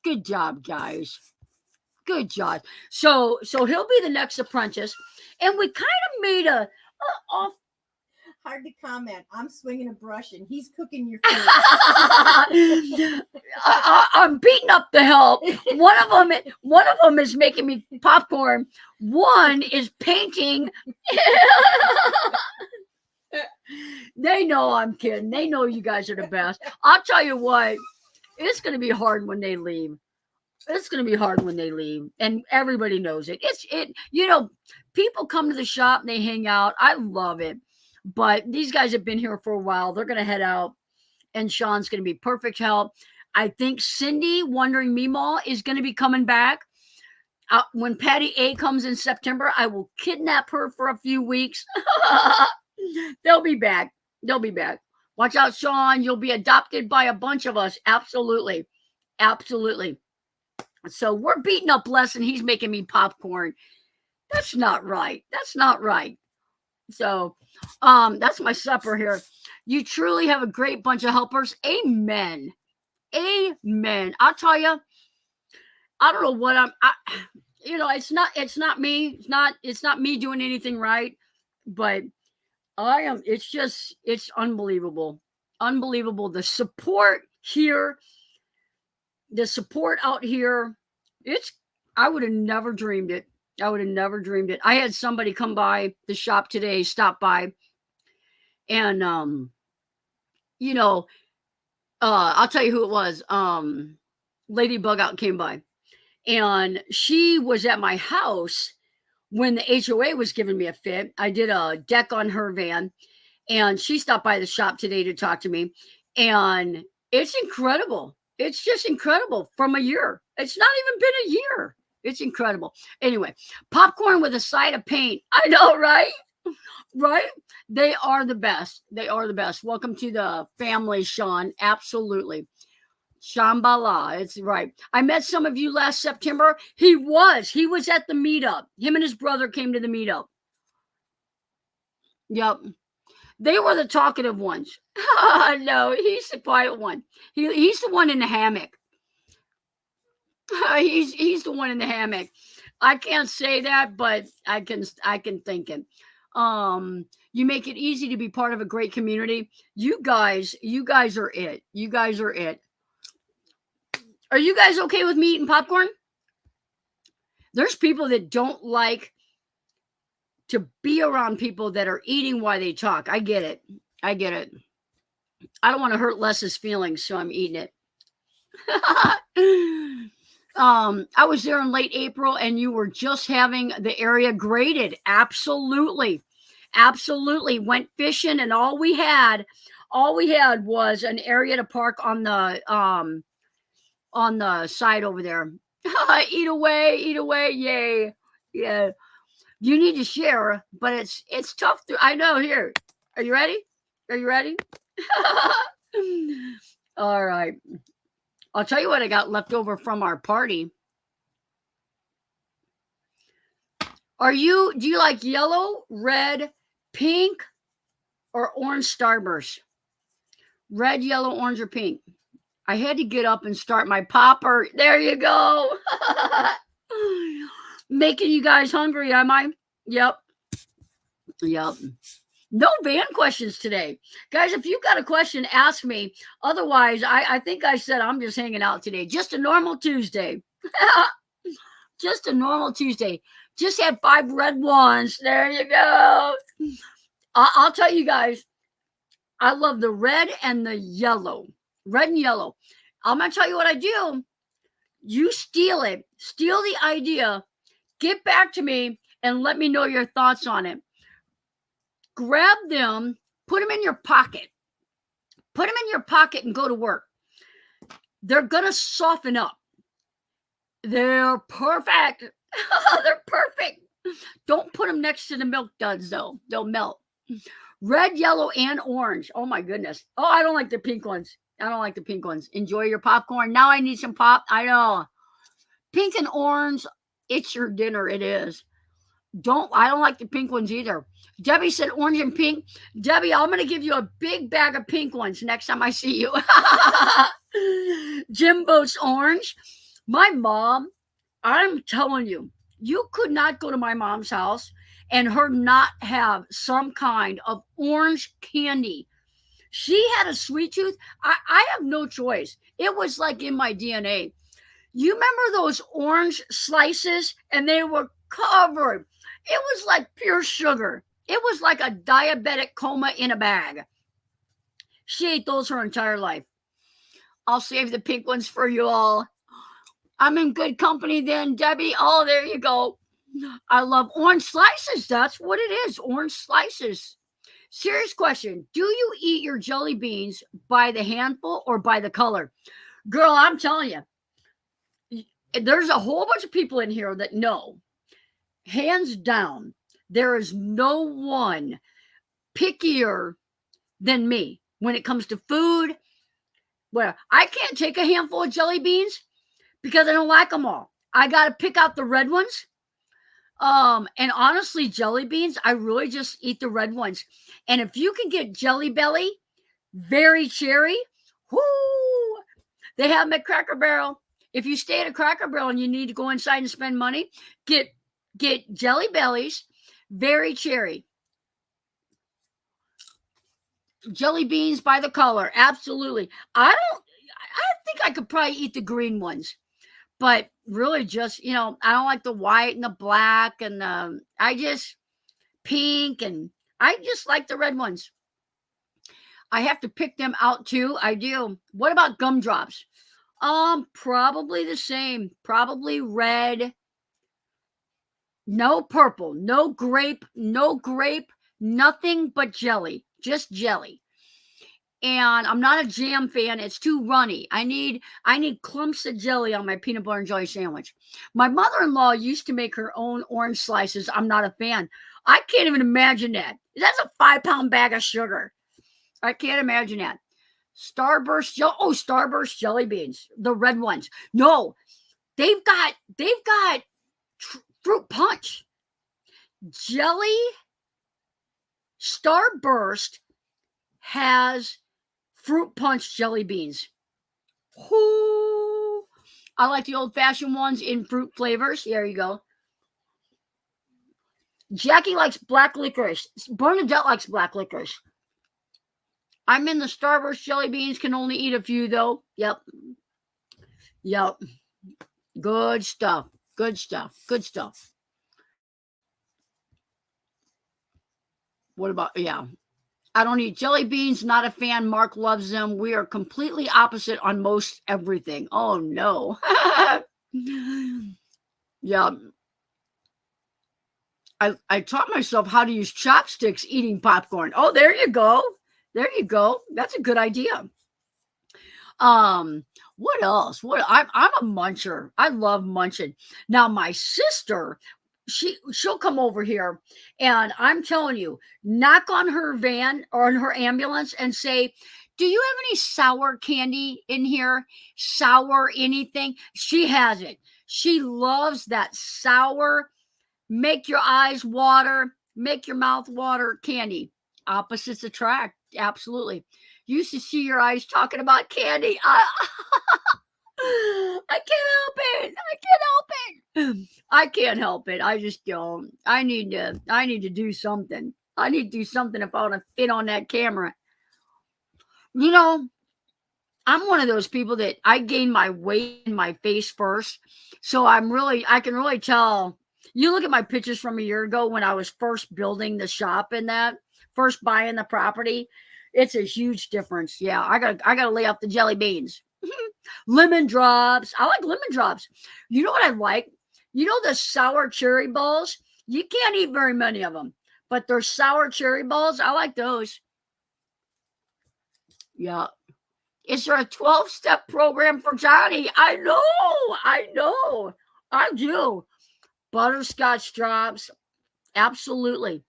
Good job, guys. Good job. So he'll be the next apprentice. And we kind of made a off. Hard to comment. I'm swinging a brush and he's cooking your food. I'm beating up the help. One of them is making me popcorn. One is painting. They know I'm kidding. They know you guys are the best. I'll tell you what, it's going to be hard when they leave. It's going to be hard when they leave, and everybody knows it. People come to the shop and they hang out. I love it. But these guys have been here for a while. They're going to head out, and Sean's going to be perfect help. I think Cindy, Wandering Meemaw, is going to be coming back. When Patty A comes in September, I will kidnap her for a few weeks. They'll be back. Watch out, Sean. You'll be adopted by a bunch of us. Absolutely. So we're beating up Les, and he's making me popcorn. That's not right. So that's my supper here. You truly have a great bunch of helpers. Amen. I'll tell you, I don't know what it's not me. It's not me doing anything right, but I am. It's unbelievable. The support here, the support out here. I would have never dreamed it. I had somebody come by the shop today, stop by, and I'll tell you who it was. Lady Bug Out came by, and she was at my house when the HOA was giving me a fit. I did a deck on her van, and she stopped by the shop today to talk to me, and it's incredible. It's just incredible from a year. It's not even been a year. It's incredible. Anyway, popcorn with a side of paint. I know, right? Right? They are the best. Welcome to the family, Sean. Absolutely. Shambhala. It's right. I met some of you last September. He was at the meetup. Him and his brother came to the meetup. Yep. They were the talkative ones. No, he's the quiet one. He's the one in the hammock. He's the one in the hammock. I can't say that, but I can think it. You make it easy to be part of a great community. You guys are it. Are you guys okay with me eating popcorn? There's people that don't like to be around people that are eating while they talk. I get it. I don't want to hurt Les's feelings, so I'm eating it. I was there in late April, and you were just having the area graded. Absolutely. Went fishing, and all we had was an area to park on the side over there. Eat away, yay. Yeah. You need to share, but it's tough. I know. Here, are you ready? All right. I'll tell you what I got left over from our party. Do you like yellow, red, Pink or orange Starburst? Red, yellow, orange, or pink? I had to get up and start my popper. There you go. Making you guys hungry, am I? Yep. No van questions today. Guys, if you've got a question, ask me. Otherwise, I think I said I'm just hanging out today. Just a normal Tuesday. Just a normal Tuesday. Just had 5 red ones. There you go. I'll tell you guys, I love the red and the yellow. Red and yellow. I'm going to tell you what I do. You steal it. Steal the idea. Get back to me and let me know your thoughts on it. Grab them. Put them in your pocket. Put them in your pocket and go to work. They're going to soften up. They're perfect. They're perfect. Don't put them next to the milk duds, though. They'll melt. Red, yellow, and orange. Oh, my goodness. Oh, I don't like the pink ones. I don't like the pink ones. Enjoy your popcorn. Now I need some pop. I know. Pink and orange, it's your dinner. It is. I don't like the pink ones either. Debbie said orange and pink. Debbie, I'm going to give you a big bag of pink ones next time I see you. Jimbo's orange. My mom, I'm telling you, you could not go to my mom's house and her not have some kind of orange candy. She had a sweet tooth. I have no choice. It was like in my DNA. You remember those orange slices? And they were covered. It was like pure sugar. It was like a diabetic coma in a bag. She ate those her entire life. I'll save the pink ones for you all. I'm in good company then, Debbie. Oh, there you go. I love orange slices. That's what it is. Orange slices. Serious question. Do you eat your jelly beans by the handful or by the color? Girl, I'm telling you, there's a whole bunch of people in here that know. Hands down, there is no one pickier than me when it comes to food. Well, I can't take a handful of jelly beans because I don't like them all. I got to pick out the red ones. And honestly, jelly beans, I really just eat the red ones. And if you can get Jelly Belly, very cherry, whoo, they have them at Cracker Barrel. If you stay at a Cracker Barrel and you need to go inside and spend money, get Jelly Bellies, very cherry. Jelly beans by the color, absolutely. I think I could probably eat the green ones. But really just, I don't like the white and the black and pink, and I just like the red ones. I have to pick them out too. I do. What about gumdrops? Probably the same. Probably red. No purple, no grape, nothing but jelly. Just jelly. And I'm not a jam fan. It's too runny. I need clumps of jelly on my peanut butter and jelly sandwich. My mother-in-law used to make her own orange slices. I'm not a fan. I can't even imagine that. That's a 5-pound bag of sugar. I can't imagine that. Starburst jelly beans, the red ones. No, they've got fruit punch. Jelly Starburst has fruit punch jelly beans. Ooh. I like the old-fashioned ones in fruit flavors. There you go. Jackie likes black licorice. Bernadette likes black licorice. I'm in the Starburst jelly beans. Can only eat a few, though. Yep. Good stuff. What about, I don't eat jelly beans. Not a fan. Mark loves them. We are completely opposite on most everything. Oh, no. Yeah. I taught myself how to use chopsticks eating popcorn. Oh, there you go. That's a good idea. What else? I'm a muncher. I love munching. Now, my sister, she'll come over here, and I'm telling you, knock on her van or on her ambulance and say, do you have any sour candy in here? Sour anything? She has it. She loves that sour, make your eyes water. make your mouth water. Candy. Opposites attract. Absolutely. Used to see your eyes talking about candy. I can't help it. I can't help it. I can't help it. I just don't. I need to do something. I need to do something if I want to fit on that camera. You know, I'm one of those people that I gain my weight in my face first. So I can really tell. You look at my pictures from a year ago when I was first building the shop and that, first buying the property. It's a huge difference. Yeah, I gotta lay off the jelly beans. Lemon drops. I like lemon drops. You know what I like? You know the sour cherry balls? You can't eat very many of them, but they're sour cherry balls. I like those. Yeah. Is there a 12-step program for Jonnie? I know. I do. Butterscotch drops. Absolutely.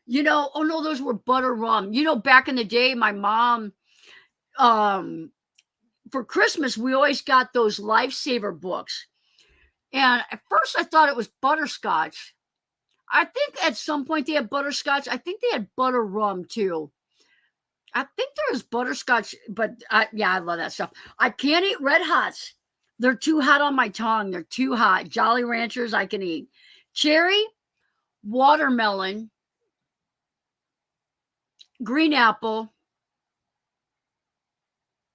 You know, oh no, those were butter rum. You know, back in the day, my mom, for Christmas, we always got those lifesaver books. And at first I thought it was butterscotch. I think at some point they had butterscotch. I think they had butter rum too. I think there was butterscotch, but I love that stuff. I can't eat Red Hots. They're too hot on my tongue. They're too hot. Jolly Ranchers I can eat. Cherry, watermelon, green apple.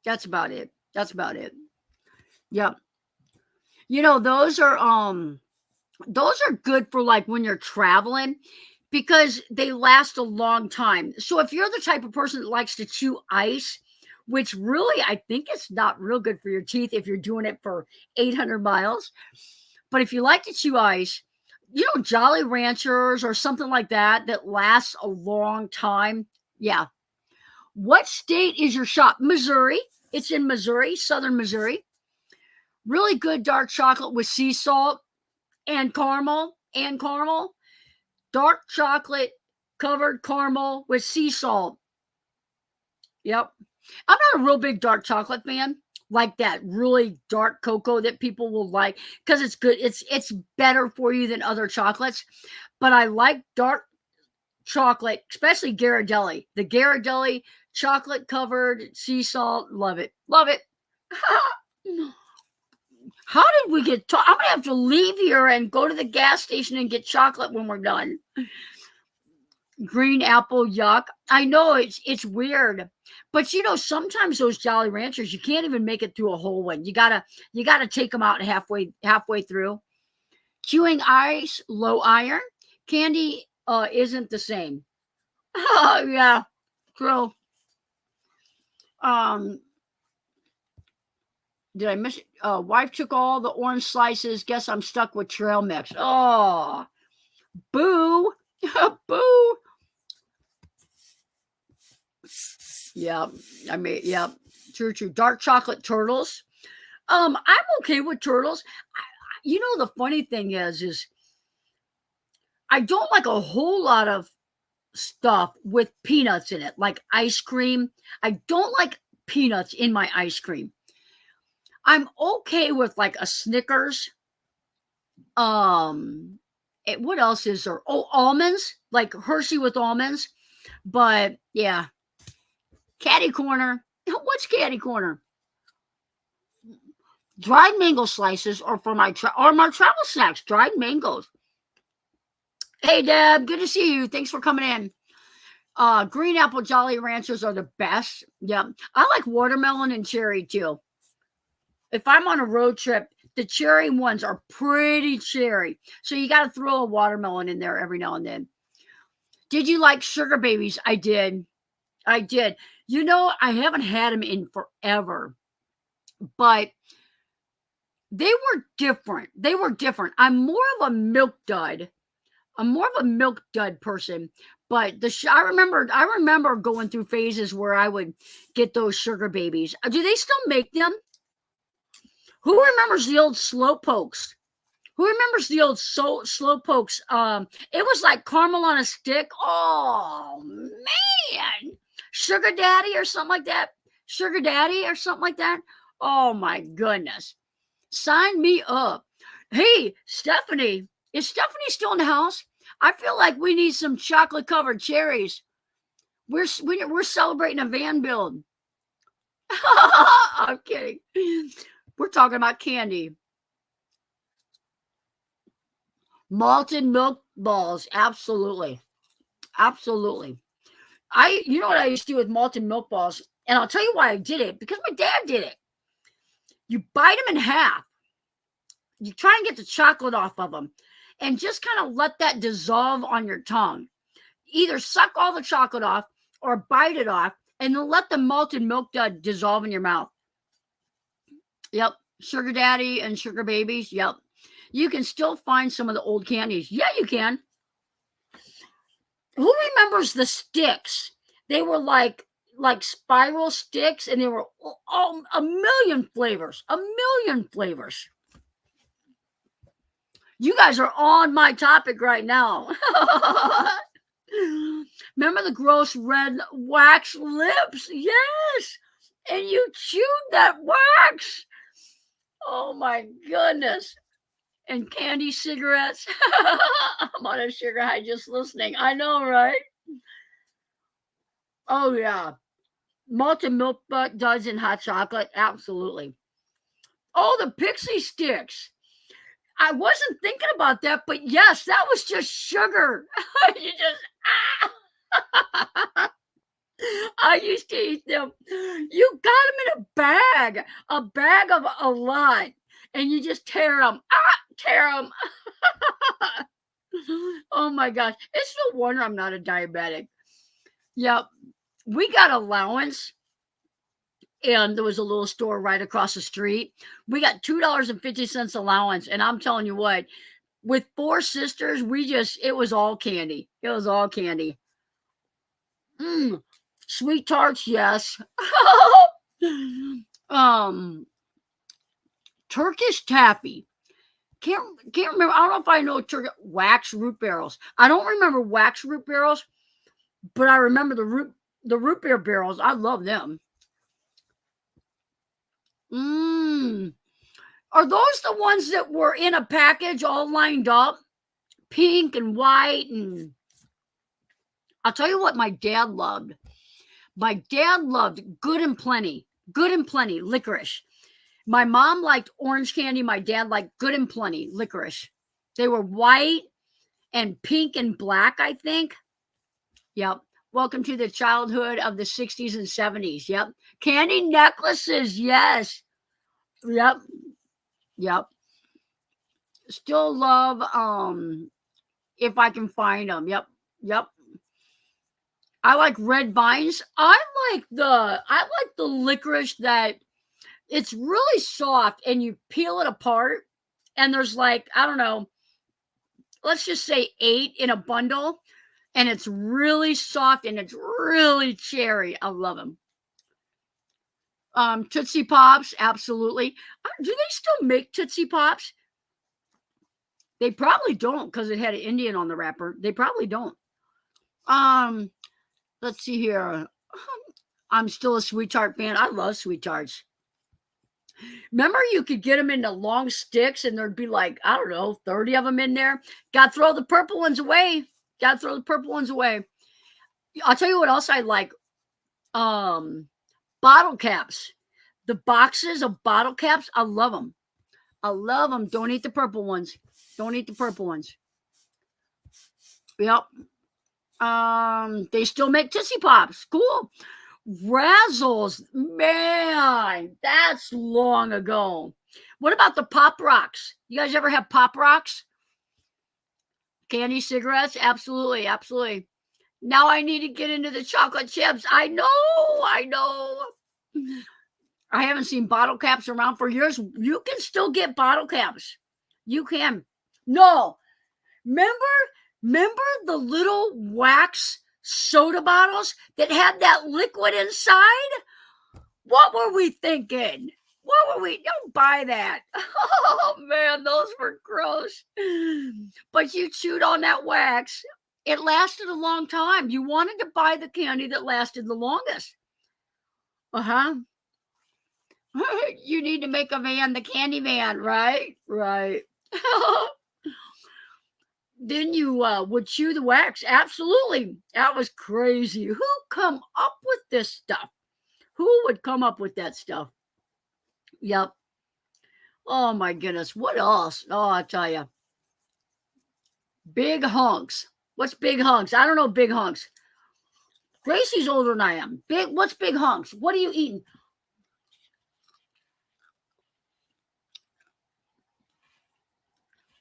That's about it. Yep. You know, those are good for like when you're traveling because they last a long time. So if you're the type of person that likes to chew ice, which really I think it's not real good for your teeth if you're doing it for 800 miles. But if you like to chew ice, you know, Jolly Ranchers or something like that lasts a long time. Yeah. What state is your shop? Missouri. It's in Missouri, southern Missouri. Really good dark chocolate with sea salt and caramel. Dark chocolate covered caramel with sea salt. Yep. I'm not a real big dark chocolate fan, like that really dark cocoa that people will like because it's good. It's better for you than other chocolates. But I like dark chocolate, especially Ghirardelli. The Ghirardelli chocolate covered sea salt. Love it. How did we get I'm gonna have to leave here and go to the gas station and get chocolate when we're done. Green apple, yuck. I know it's weird, but you know sometimes those Jolly Ranchers you can't even make it through a whole one. You gotta take them out halfway through. Chewing ice, low iron. Candy isn't the same. Yeah, true. Did I miss it? Wife took all the orange slices. Guess I'm stuck with trail mix. Oh, boo. Boo. Yeah, true. Dark chocolate turtles. I'm okay with turtles. You know, the funny thing is I don't like a whole lot of stuff with peanuts in it, like ice cream. I don't like peanuts in my ice cream. I'm okay with like a Snickers. What else is there? Oh, almonds, like Hershey with almonds. But yeah, Caddy Corner. What's Caddy Corner? Dried mango slices are for my travel snacks. Dried mangoes. Hey Deb, good to see you. Thanks for coming in. Green apple Jolly Ranchers are the best. Yeah, I like watermelon and cherry too. If I'm on a road trip, the cherry ones are pretty cherry. So you got to throw a watermelon in there every now and then. Did you like sugar babies? I did. You know, I haven't had them in forever, but they were different. I'm more of a milk dud. Person, but I remember going through phases where I would get those sugar babies. Do they still make them? Who remembers the old slow pokes? Slow pokes? It was like caramel on a stick. Oh man, sugar daddy or something like that. Oh my goodness, sign me up. Hey, Stephanie. Is Stephanie still in the house? I feel like we need some chocolate covered cherries. We're celebrating a van build. I'm kidding. We're talking about candy. Malted milk balls. Absolutely. Absolutely. You know what I used to do with malted milk balls? And I'll tell you why I did it. Because my dad did it. You bite them in half. You try and get the chocolate off of them. And just kind of let that dissolve on your tongue. Either suck all the chocolate off or bite it off. And then let the malted milk dissolve in your mouth. Yep. Sugar daddy and sugar babies. Yep. You can still find some of the old candies. Yeah, you can. Who remembers the sticks? They were like spiral sticks, and they were all a million flavors. A million flavors. You guys are on my topic right now. Remember the gross red wax lips? Yes. And you chewed that wax. Oh my goodness. And candy cigarettes. I'm on a sugar high just listening. I know, right? Oh, yeah. Malted milk duds and hot chocolate. Absolutely. Oh, the pixie sticks. I wasn't thinking about that, but yes, that was just sugar. You just, I used to eat them. You got them in a bag of a lot, and you just tear them. Tear them. Oh my gosh. It's no wonder I'm not a diabetic. Yep. We got allowance, and there was a little store right across the street. We got $2.50 allowance, and I'm telling you what, with 4 sisters, it was all candy. It was all candy. Sweet tarts, yes. Turkish taffy. Can't remember. I don't know if I know wax root barrels. I don't remember wax root barrels, but I remember the root beer barrels. I love them. Are those the ones that were in a package all lined up? Pink and white, and I'll tell you what my dad loved. My dad loved Good and Plenty licorice. My mom liked orange candy. My dad liked Good and Plenty licorice. They were white and pink and black, I think. Yep. Welcome to the childhood of the 60s and 70s. Yep. Candy necklaces. Yes. Yep. Still love if I can find them. Yep. I like red vines. I like the licorice that it's really soft, and you peel it apart, and there's like, I don't know, let's just say 8 in a bundle, and it's really soft and it's really cherry. I love them. Tootsie Pops, absolutely. Do they still make Tootsie Pops? They probably don't, because it had an Indian on the wrapper. They probably don't. Let's see here. I'm still a sweet tart fan. I love sweet tarts. Remember, you could get them into long sticks, and there'd be like, I don't know, 30 of them in there. Got to throw the purple ones away. I'll tell you what else I like. Bottle caps. The boxes of bottle caps, I love them. Don't eat the purple ones. Yep. They still make Tootsie Pops. Cool. Razzles, man, that's long ago. What about the Pop Rocks? You guys ever have Pop Rocks? Candy cigarettes? Absolutely. Now I need to get into the chocolate chips. I know. I haven't seen bottle caps around for years. You can still get bottle caps. You can. No. Remember the little wax soda bottles that had that liquid inside? What were we thinking? Don't buy that. Oh man, those were gross. But you chewed on that wax. It lasted a long time. You wanted to buy the candy that lasted the longest. You need to make a van, the candy van, right? Then you would chew the wax. Absolutely. That was crazy. Who come up with this stuff? Who would come up with that stuff? Yep. Oh my goodness. What else? Oh, I'll tell you. Big hunks. What's big hunks? I don't know big hunks. Gracie's older than I am. What's big hunks? What are you eating?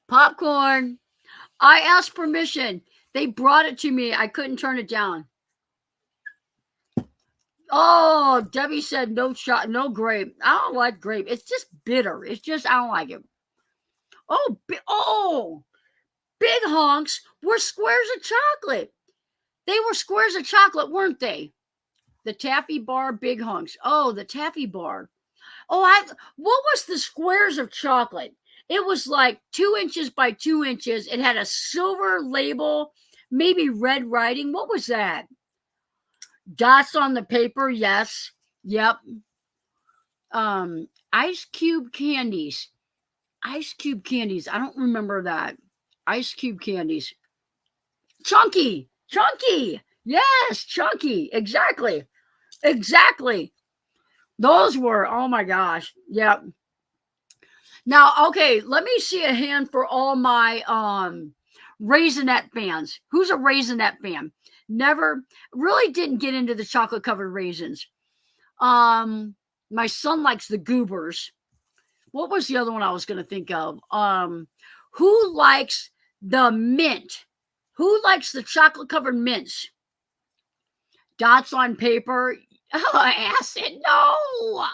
Popcorn. I asked permission. They brought it to me. I couldn't turn it down. Oh, Debbie said no shot, no grape. I don't like grape. It's just bitter. It's just I don't like it. Oh, big honks were squares of chocolate. They were squares of chocolate, weren't they? The taffy bar big hunks. Oh, the taffy bar. Oh, what was the squares of chocolate? It was like 2 inches by 2 inches. It had a silver label, maybe red writing. What was that? Dots on the paper, yes. Yep. Ice cube candies. Ice cube candies. I don't remember that. Ice cube candies. Chunky. Chunky. Yes, chunky. Exactly. Exactly. Those were, oh my gosh. Yep. Now, okay, let me see a hand for all my Raisinette fans. Who's a Raisinette fan? Never really didn't get into the chocolate covered raisins. My son likes the goobers. What was the other one I was going to think of? Who likes the mint? Who likes the chocolate covered mints? Dots on paper. Oh, acid. No.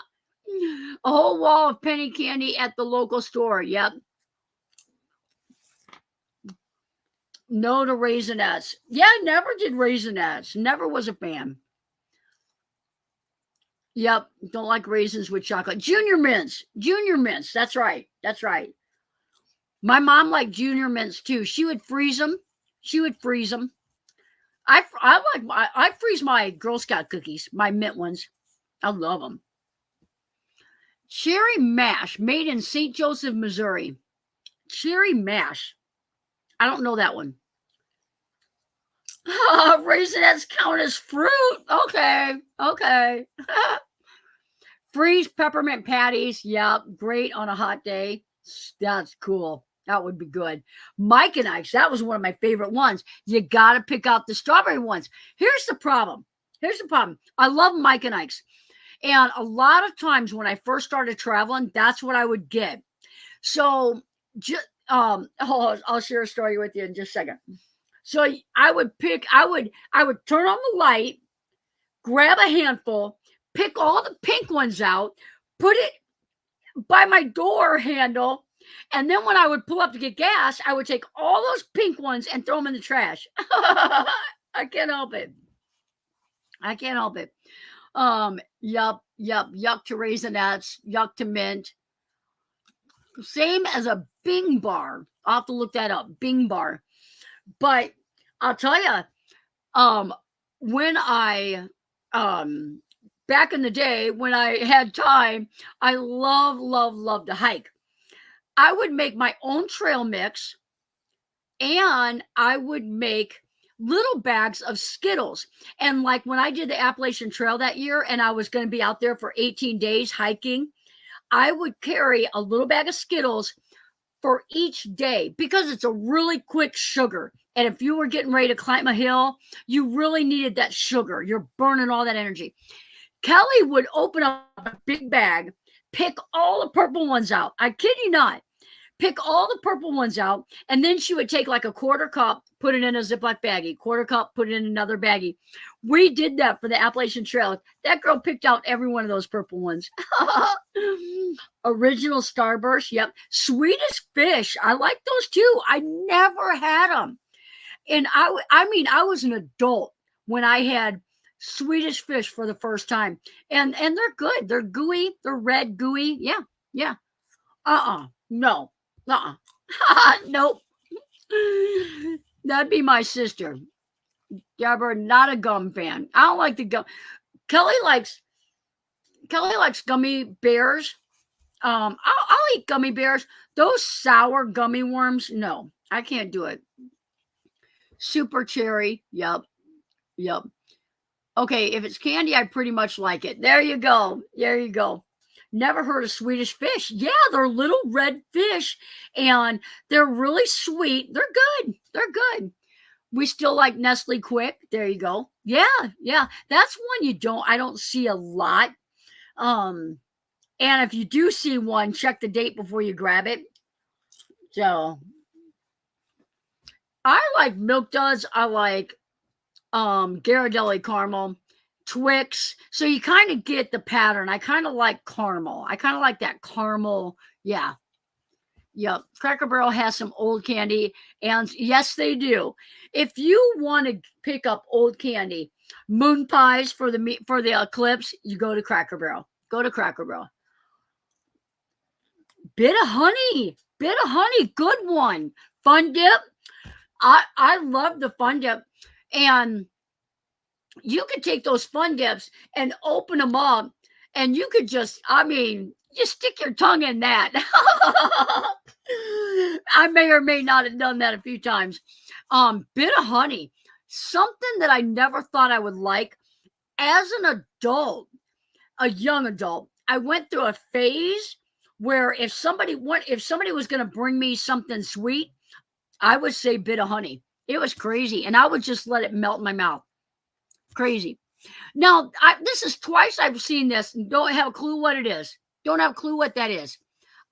A whole wall of penny candy at the local store. Yep. No to Raisinets. Yeah, never did Raisinets. Never was a fan. Yep. Don't like raisins with chocolate. Junior mints. Junior mints. That's right. That's right. My mom liked junior mints too. She would freeze them. She would freeze them. I freeze my Girl Scout cookies, my mint ones. I love them. Cherry mash made in St. Joseph, Missouri. Cherry mash. I don't know that one. Raisinets count as fruit. Okay. Okay. Freeze peppermint patties. Yep. Great on a hot day. That's cool. That would be good. Mike and Ike's. That was one of my favorite ones. You got to pick out the strawberry ones. Here's the problem. I love Mike and Ike's. And a lot of times when I first started traveling, that's what I would get. So, I'll share a story with you in just a second. So I would turn on the light, grab a handful, pick all the pink ones out, put it by my door handle, and then when I would pull up to get gas, I would take all those pink ones and throw them in the trash. I can't help it. Yuck to Raisinets, yuck to mint. Same as a Bing bar. I'll have to look that up. Bing bar. But I'll tell you, when I back in the day when I had time, I love to hike. I would make my own trail mix, and I would make little bags of Skittles. And like when I did the Appalachian Trail that year, and I was going to be out there for 18 days hiking, I would carry a little bag of Skittles for each day because it's a really quick sugar. And if you were getting ready to climb a hill, you really needed that sugar. You're burning all that energy. Kelly would open up a big bag, pick all the purple ones out. I kid you not. Pick all the purple ones out, and then she would take like a quarter cup, put it in a Ziploc baggie, quarter cup, put it in another baggie. We did that for the Appalachian Trail. That girl picked out every one of those purple ones. Original Starburst, yep. Swedish fish, I like those too. I never had them. And I was an adult when I had Swedish fish for the first time. And they're good. They're gooey. They're red gooey. Yeah. No. Nope. That'd be my sister. Deborah, not a gum fan. I don't like the gum. Kelly likes gummy bears. I'll eat gummy bears. Those sour gummy worms, no, I can't do it. Super cherry, yep, yep. Okay, if it's candy, I pretty much like it. There you go. There you go. Never heard of Swedish fish. Yeah, they're little red fish and they're really sweet. They're good. They're good. We still like Nestle Quick. There you go. Yeah, yeah. That's one I don't see a lot. And if you do see one, check the date before you grab it. So I like Milk Duds. I like Ghirardelli caramel, Twix. So you kind of get the pattern. I kind of like caramel. I kind of like that caramel. Yeah. Yep. Cracker Barrel has some old candy. And yes, they do. If you want to pick up old candy, moon pies for the Eclipse, you go to Cracker Barrel. Go to Cracker Barrel. Bit of honey. Bit of honey. Good one. Fun dip. I love the fun dip. And you could take those fun dips and open them up, and you could just stick your tongue in that. I may or may not have done that a few times. Bit of honey, something that I never thought I would like. As an adult, a young adult, I went through a phase where if somebody was going to bring me something sweet, I would say bit of honey. It was crazy, and I would just let it melt in my mouth. Crazy. Now, this is twice I've seen this and don't have a clue what it is. Don't have a clue what that is.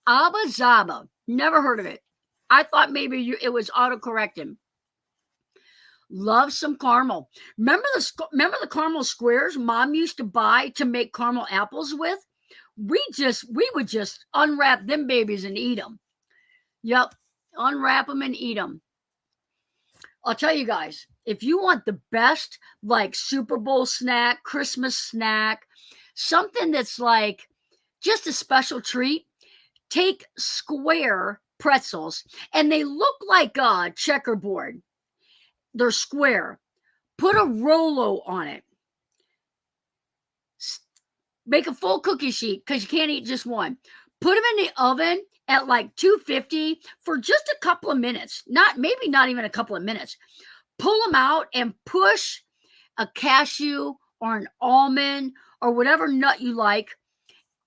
Abba Zaba. Never heard of it. I thought maybe it was autocorrecting. Love some caramel. Remember the caramel squares Mom used to buy to make caramel apples with? We would just unwrap them babies and eat them. Yep. Unwrap them and eat them. I'll tell you guys, if you want the best, like Super Bowl snack, Christmas snack, something that's like just a special treat, take square pretzels, and they look like a checkerboard. They're square. Put a Rolo on it. Make a full cookie sheet because you can't eat just one. Put them in the oven at like 250 for just a couple of minutes. Maybe not even a couple of minutes. Pull them out and push a cashew or an almond or whatever nut you like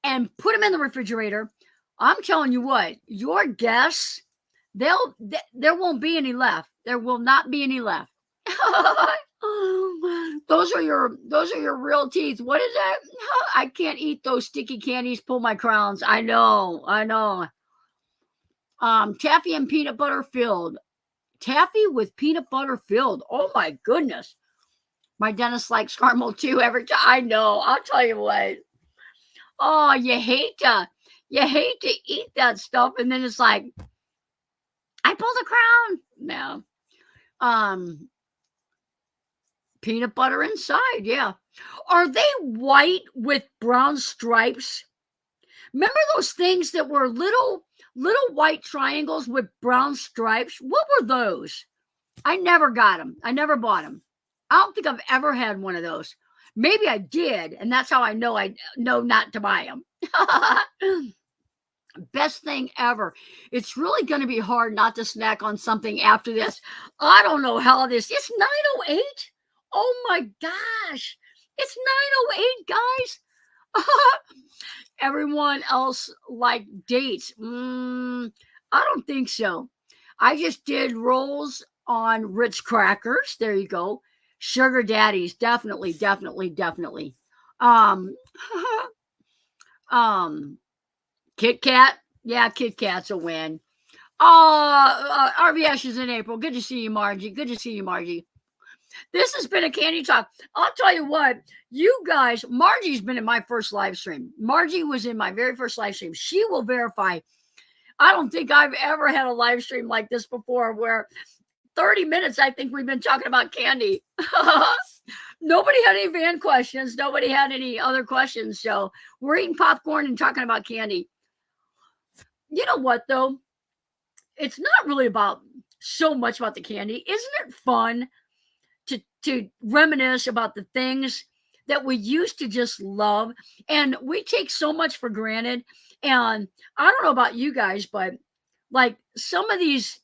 and put them in the refrigerator. I'm telling you what, your guests, there won't be any left. There will not be any left. Those are your real teeth. What is that? I can't eat those sticky candies. Pull my crowns. I know. Taffy and peanut butter filled. Taffy with peanut butter filled. Oh my goodness. My dentist likes caramel too every time. I know. I'll tell you what. Oh, you hate to eat that stuff, and then it's like, I pulled a crown. No. Peanut butter inside, yeah. Are they white with brown stripes? Remember those things that were little white triangles with brown stripes? What were those? I never got them. I never bought them. I don't think I've ever had one of those. Maybe I did, and that's how I know not to buy them. Best thing ever. It's really going to be hard not to snack on something after this. I don't know how this. It's 9:08. Oh my gosh. It's 9:08, guys. Everyone else like dates. I don't think so. I just did rolls on Ritz crackers. There you go. Sugar daddies. Definitely. Kit Kat. Yeah, Kit Kat's a win. RVS is in April. Good to see you, Margie. This has been a Candy Talk. I'll tell you what, you guys, Margie's been in my first live stream. Margie was in my very first live stream. She will verify. I don't think I've ever had a live stream like this before where 30 minutes, I think we've been talking about candy. Nobody had any fan questions. Nobody had any other questions. So we're eating popcorn and talking about candy. You know what, though? It's not really so much about the candy. Isn't it fun to reminisce about the things that we used to just love. And we take so much for granted. And I don't know about you guys, but like some of these,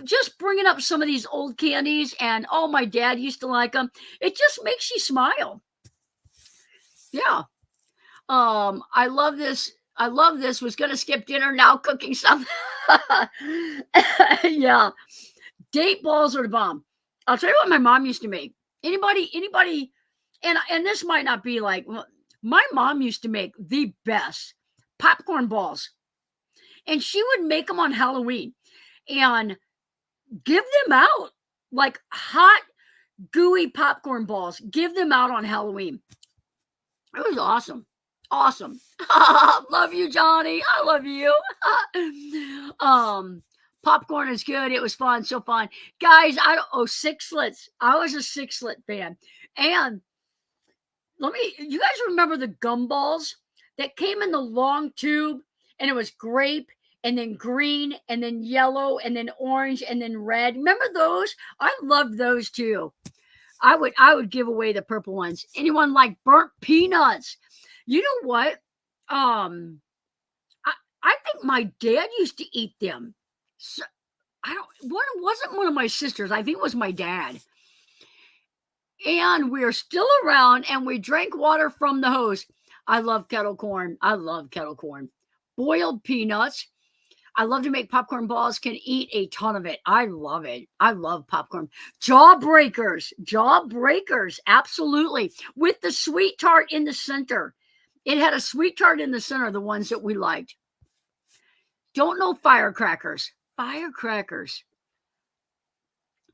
just bringing up some of these old candies and, oh, my dad used to like them. It just makes you smile. Yeah. I love this. I love this. Was going to skip dinner, now cooking something. Yeah. Date balls are the bomb. I'll tell you what my mom used to make. Anybody, and this might not be like, my mom used to make the best popcorn balls. And she would make them on Halloween and give them out like hot, gooey popcorn balls. Give them out on Halloween. It was awesome. Awesome. Love you, Jonnie. I love you. Popcorn is good. It was fun. So fun. Guys, sixlets. I was a sixlet fan. And you guys remember the gumballs that came in the long tube, and it was grape and then green and then yellow and then orange and then red. Remember those? I loved those too. I would give away the purple ones. Anyone like burnt peanuts? You know what? I think my dad used to eat them. So, wasn't one of my sisters. I think it was my dad. And we're still around, and we drank water from the hose. I love kettle corn. I love kettle corn. Boiled peanuts. I love to make popcorn balls. Can eat a ton of it. I love it. I love popcorn. Jawbreakers. Absolutely. With the sweet tart in the center. It had a sweet tart in the center, the ones that we liked. Don't know firecrackers.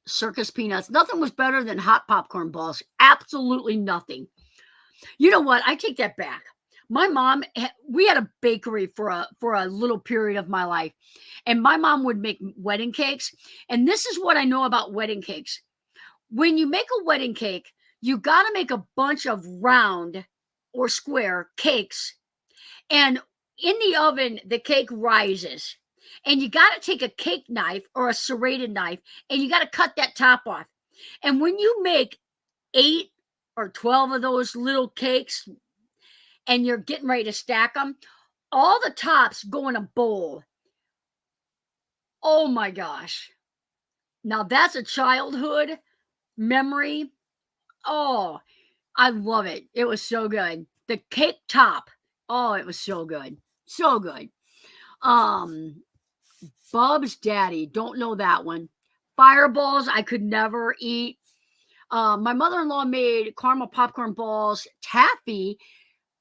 Circus peanuts. Nothing was better than hot popcorn balls. Absolutely nothing. You know what? I take that back. My mom, we had a bakery for a little period of my life, and my mom would make wedding cakes. And this is what I know about wedding cakes. When you make a wedding cake, you got to make a bunch of round or square cakes, and in the oven, the cake rises. And you got to take a cake knife or a serrated knife, and you got to cut that top off. And when you make 8 or 12 of those little cakes, and you're getting ready to stack them, all the tops go in a bowl. Oh my gosh. Now that's a childhood memory. Oh, I love it. It was so good. The cake top. Oh, it was so good. So good. Bub's Daddy. Don't know that one. Fireballs, I could never eat. My mother-in-law made caramel popcorn balls, taffy,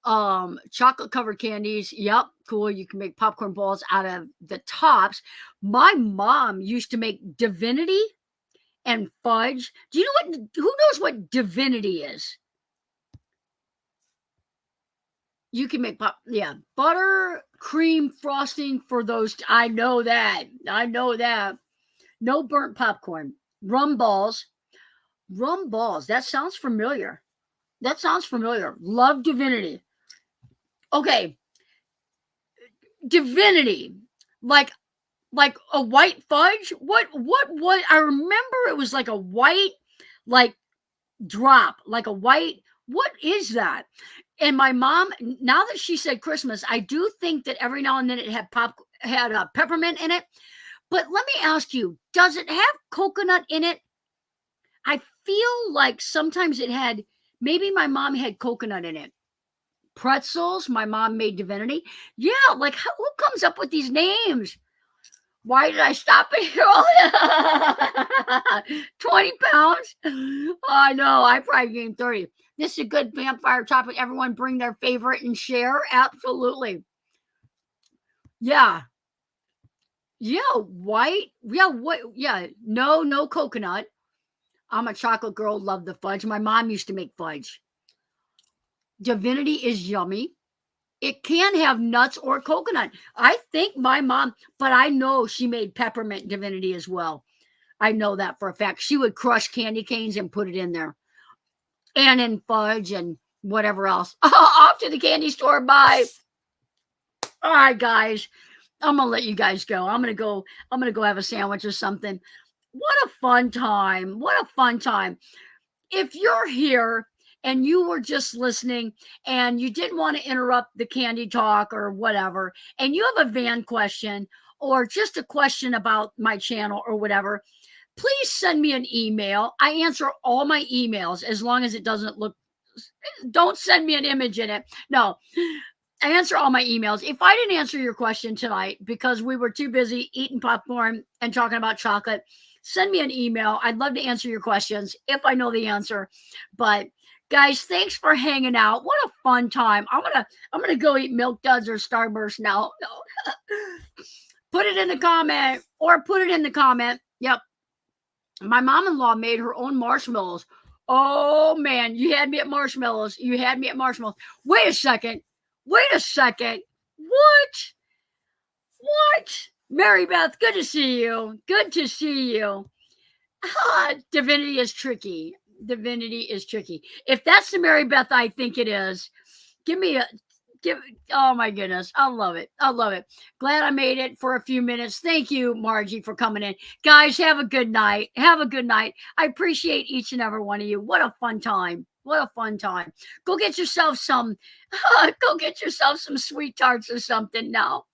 chocolate covered candies. Yep, cool. You can make popcorn balls out of the tops. My mom used to make divinity and fudge. Do you know who knows what divinity is? You can make butter cream frosting for those. I know that. No burnt popcorn. Rum balls. That sounds familiar. Love divinity. Okay. Divinity. Like a white fudge? What I remember it was like a white, like drop, like a white. What is that? And my mom, now that she said Christmas, I do think that every now and then it had peppermint in it. But let me ask you, does it have coconut in it? I feel like sometimes it had, maybe my mom had coconut in it. Pretzels, my mom made divinity. Yeah, like who comes up with these names? Why did I stop it here? 20 pounds? I know, I probably gained 30. This is a good vampire topic. Everyone bring their favorite and share. Absolutely. Yeah. White. Yeah, what? Yeah, no coconut. I'm a chocolate girl, love the fudge. My mom used to make fudge. Divinity is yummy. It can have nuts or coconut. I think my mom, but I know she made peppermint divinity as well. I know that for a fact. She would crush candy canes and put it in there. And in fudge and whatever else. Off to the candy store. Bye. All right, guys. I'm gonna let you guys go. I'm gonna go have a sandwich or something. What a fun time. If you're here and you were just listening and you didn't want to interrupt the candy talk or whatever, and you have a van question or just a question about my channel or whatever, please send me an email. I answer all my emails as long as it doesn't look, don't send me an image in it. No, I answer all my emails. If I didn't answer your question tonight because we were too busy eating popcorn and talking about chocolate, send me an email. I'd love to answer your questions if I know the answer. But guys, thanks for hanging out. What a fun time. I'm gonna go eat Milk Duds or Starburst now. No. Put it in the comment or put it in the comment. Yep. My mom-in-law made her own marshmallows. Oh man, you had me at marshmallows. You had me at marshmallows. Wait a second. Wait a second. What? What? Mary Beth, good to see you. Good to see you. Divinity is tricky. Divinity is tricky. If that's the Mary Beth I think it is, give me a give. Oh my goodness, I love it. I love it. Glad I made it for a few minutes. Thank you, Margie, for coming in. Guys, have a good night. Have a good night. I appreciate each and every one of you. What a fun time. What a fun time. Go get yourself some. Go get yourself some sweet tarts or something now.